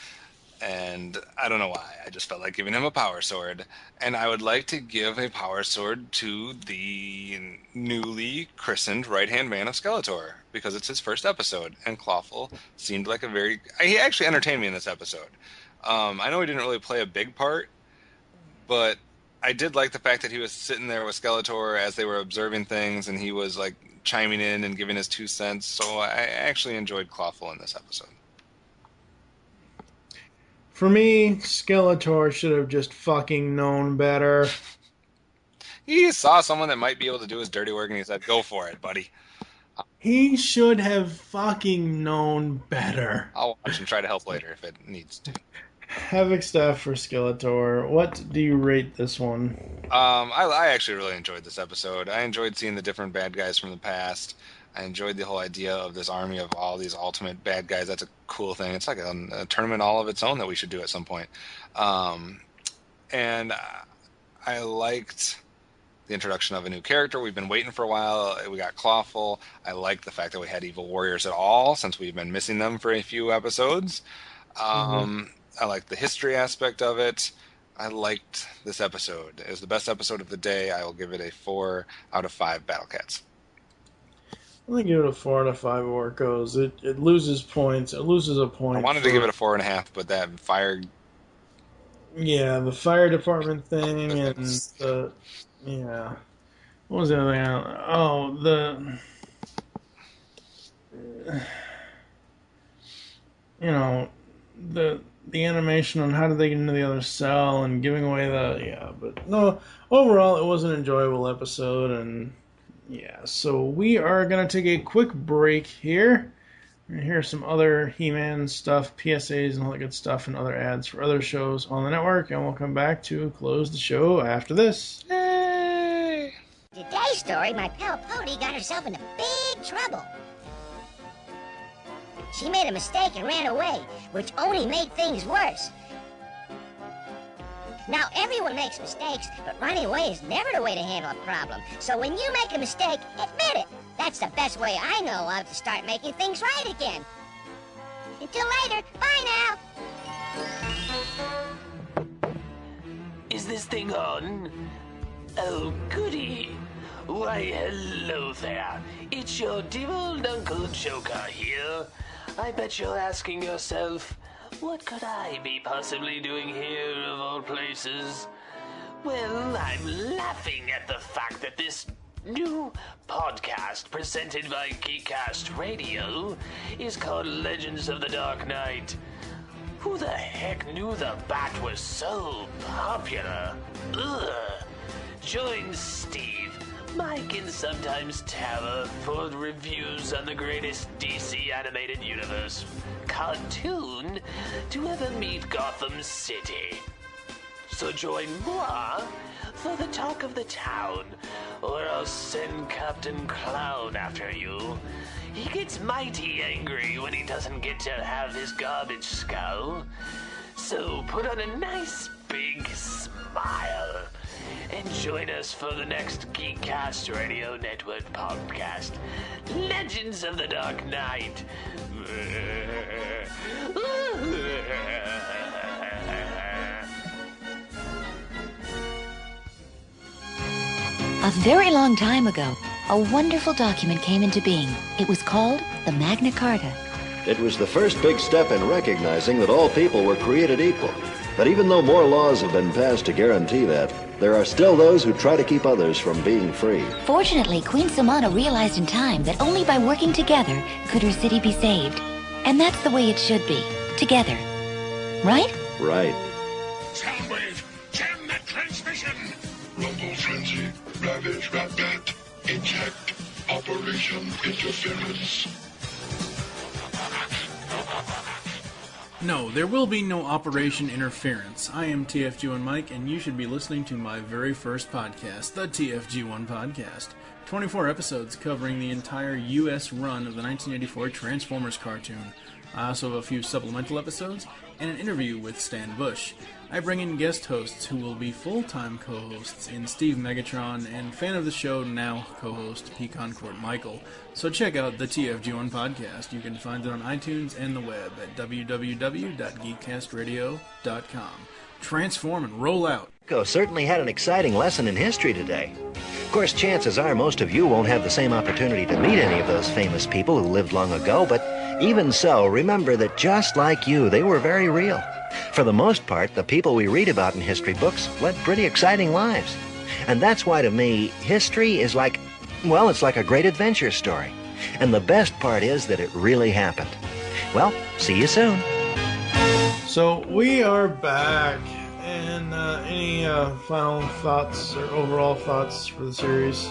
And I don't know why. I just felt like giving him a power sword. And I would like to give a power sword to the newly christened right-hand man of Skeletor, because it's his first episode, and Clawful seemed like he actually entertained me in this episode. I know he didn't really play a big part, but I did like the fact that he was sitting there with Skeletor as they were observing things, and he was like chiming in and giving his 2 cents. So I actually enjoyed Clawful in this episode. For me, Skeletor should have just fucking known better. He saw someone that might be able to do his dirty work, and he said, "Go for it, buddy." He should have fucking known better. I'll watch and try to help later if it needs to. Havoc stuff for Skeletor. What do you rate this one? I actually really enjoyed this episode. I enjoyed seeing the different bad guys from the past. I enjoyed the whole idea of this army of all these ultimate bad guys. That's a cool thing. It's like a tournament all of its own that we should do at some point. And I liked the introduction of a new character. We've been waiting for a while. We got Clawful. I liked the fact that we had evil warriors at all, since we've been missing them for a few episodes. I liked the history aspect of it. I liked this episode. It was the best episode of the day. I will give it a 4 out of 5 Battle Cats. I'm going to give it a 4 out of 5 Orcos. It loses points. It loses a point. I wanted to give it a 4.5, but that fire... Yeah, the fire department thing and the... Yeah. What was the other thing? Oh, the animation on how did they get into the other cell and giving away but no, overall it was an enjoyable episode, and so we are going to take a quick break here. We're going to hear some other He-Man stuff, PSAs and all that good stuff, and other ads for other shows on the network, and we'll come back to close the show after this. Yay! Today's story, my pal Pody got herself into big trouble. She made a mistake and ran away, which only made things worse. Now, everyone makes mistakes, but running away is never the way to handle a problem. So when you make a mistake, admit it. That's the best way I know of to start making things right again. Until later, bye now. Is this thing on? Oh, goody. Why, hello there. It's your dear old Uncle Joker here. I bet you're asking yourself, what could I be possibly doing here of all places? Well, I'm laughing at the fact that this new podcast presented by Geekcast Radio is called Legends of the Dark Knight. Who the heck knew the Bat was so popular? Ugh. Join Steve, Mike, and sometimes Tara for reviews on the greatest DC animated universe cartoon to ever meet Gotham City. So join moi for the talk of the town, or I'll send Captain Clown after you. He gets mighty angry when he doesn't get to have his garbage skull. So put on a nice big smile and join us for the next Geekcast Radio Network podcast, Legends of the Dark Knight. A very long time ago, a wonderful document came into being. It was called the Magna Carta. It was the first big step in recognizing that all people were created equal. But even though more laws have been passed to guarantee that, there are still those who try to keep others from being free. Fortunately, Queen Samana realized in time that only by working together could her city be saved. And that's the way it should be. Together. Right? Right. Soundwave, jam that transmission! Rumble Frenzy, Ravage Rat-Bat, Eject, Operation Interference. No, there will be no Operation Interference. I am TFG1Mike, and you should be listening to my very first podcast, the TFG1 Podcast. 24 episodes covering the entire U.S. run of the 1984 Transformers cartoon. I also have a few supplemental episodes and an interview with Stan Bush. I bring in guest hosts who will be full-time co-hosts in Steve Megatron and fan of the show now co-host Pecan Court Michael. So check out the TFG1 Podcast. You can find it on iTunes and the web at www.geekcastradio.com. Transform and roll out. Rico certainly had an exciting lesson in history today. Of course, chances are most of you won't have the same opportunity to meet any of those famous people who lived long ago, but even so, remember that just like you, they were very real. For the most part, the people we read about in history books led pretty exciting lives. And that's why, to me, history is like, well, it's like a great adventure story. And the best part is that it really happened. Well, see you soon. So we are back. And any final thoughts or overall thoughts for the series?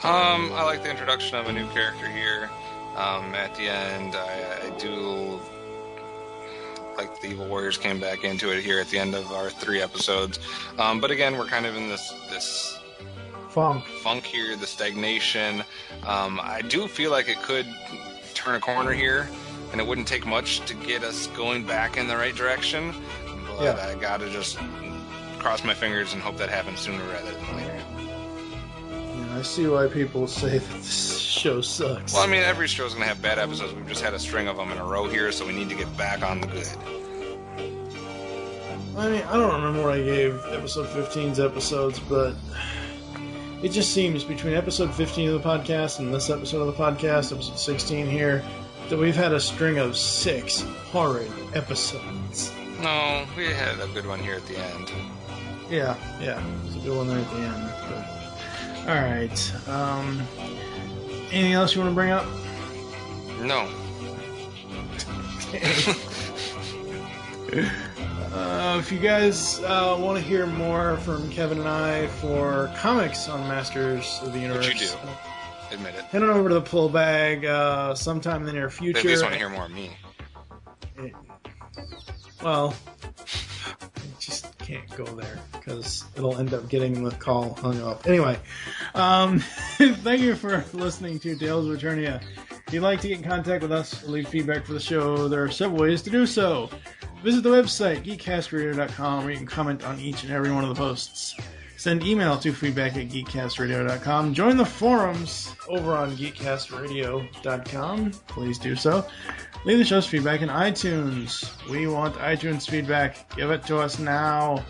I like the introduction of a new character here. At the end, I do like the Evil Warriors came back into it here at the end of our 3 episodes. But again, we're kind of in this funk here, the stagnation. I do feel like it could turn a corner here, and it wouldn't take much to get us going back in the right direction. But I gotta just cross my fingers and hope that happens sooner rather than later. I see why people say that this show sucks. Well, I mean, every show's going to have bad episodes. We've just had a string of them in a row here, so we need to get back on the good. I mean, I don't remember what I gave episode 15's episodes, but it just seems between episode 15 of the podcast and this episode of the podcast, episode 16 here, that we've had a string of 6 horrid episodes. No, we had a good one here at the end. Yeah, there's a good one there at the end. But... Alright, anything else you want to bring up? No. If you guys want to hear more from Kevin and I for comics on Masters of the Universe, which you do, admit it. Head on over to the Pull Bag sometime in the near future. They just want to hear more of me. Well, just can't go there because it'll end up getting the call hung up. Anyway, thank you for listening to Tales of Eternia. If you'd like to get in contact with us or leave feedback for the show, there are several ways to do so. Visit the website, geekcastradio.com, where you can comment on each and every one of the posts. Send email to feedback@geekcastradio.com. Join the forums over on geekcastradio.com. Please do so. Leave the show's feedback in iTunes. We want iTunes feedback. Give it to us now.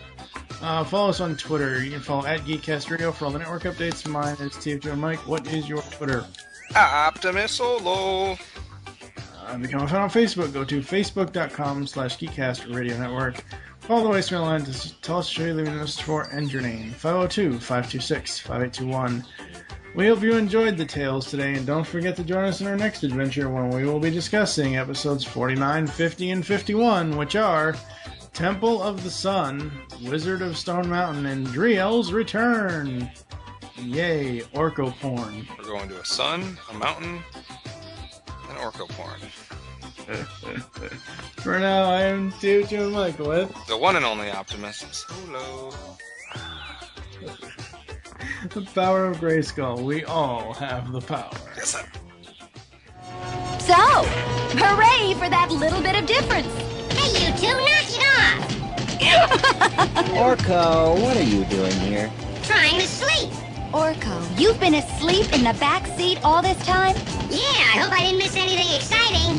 Follow us on Twitter. You can follow @GeekCastRadio for all the network updates. Mine is TFG1Mike. What is your Twitter? OptimusSolo. Become a fan on Facebook. Go to facebook.com/GeekCastRadio Network. Call the voicemail line to tell us you're leaving a message for and your name. 502-526-5821. We hope you enjoyed the tales today, and don't forget to join us in our next adventure when we will be discussing episodes 49, 50, and 51, which are Temple of the Sun, Wizard of Stone Mountain, and Driel's Return. Yay, orco porn. We're going to a sun, a mountain, and orco porn. For now, I am TFG1Mike with the one and only OptimusSolo. The power of Grayskull. We all have the power. Yes, sir. So, hooray for that little bit of difference. Hey, you two, knock it off! Orko, what are you doing here? Trying to sleep. Orko, you've been asleep in the back seat all this time? Yeah, I hope I didn't miss anything exciting.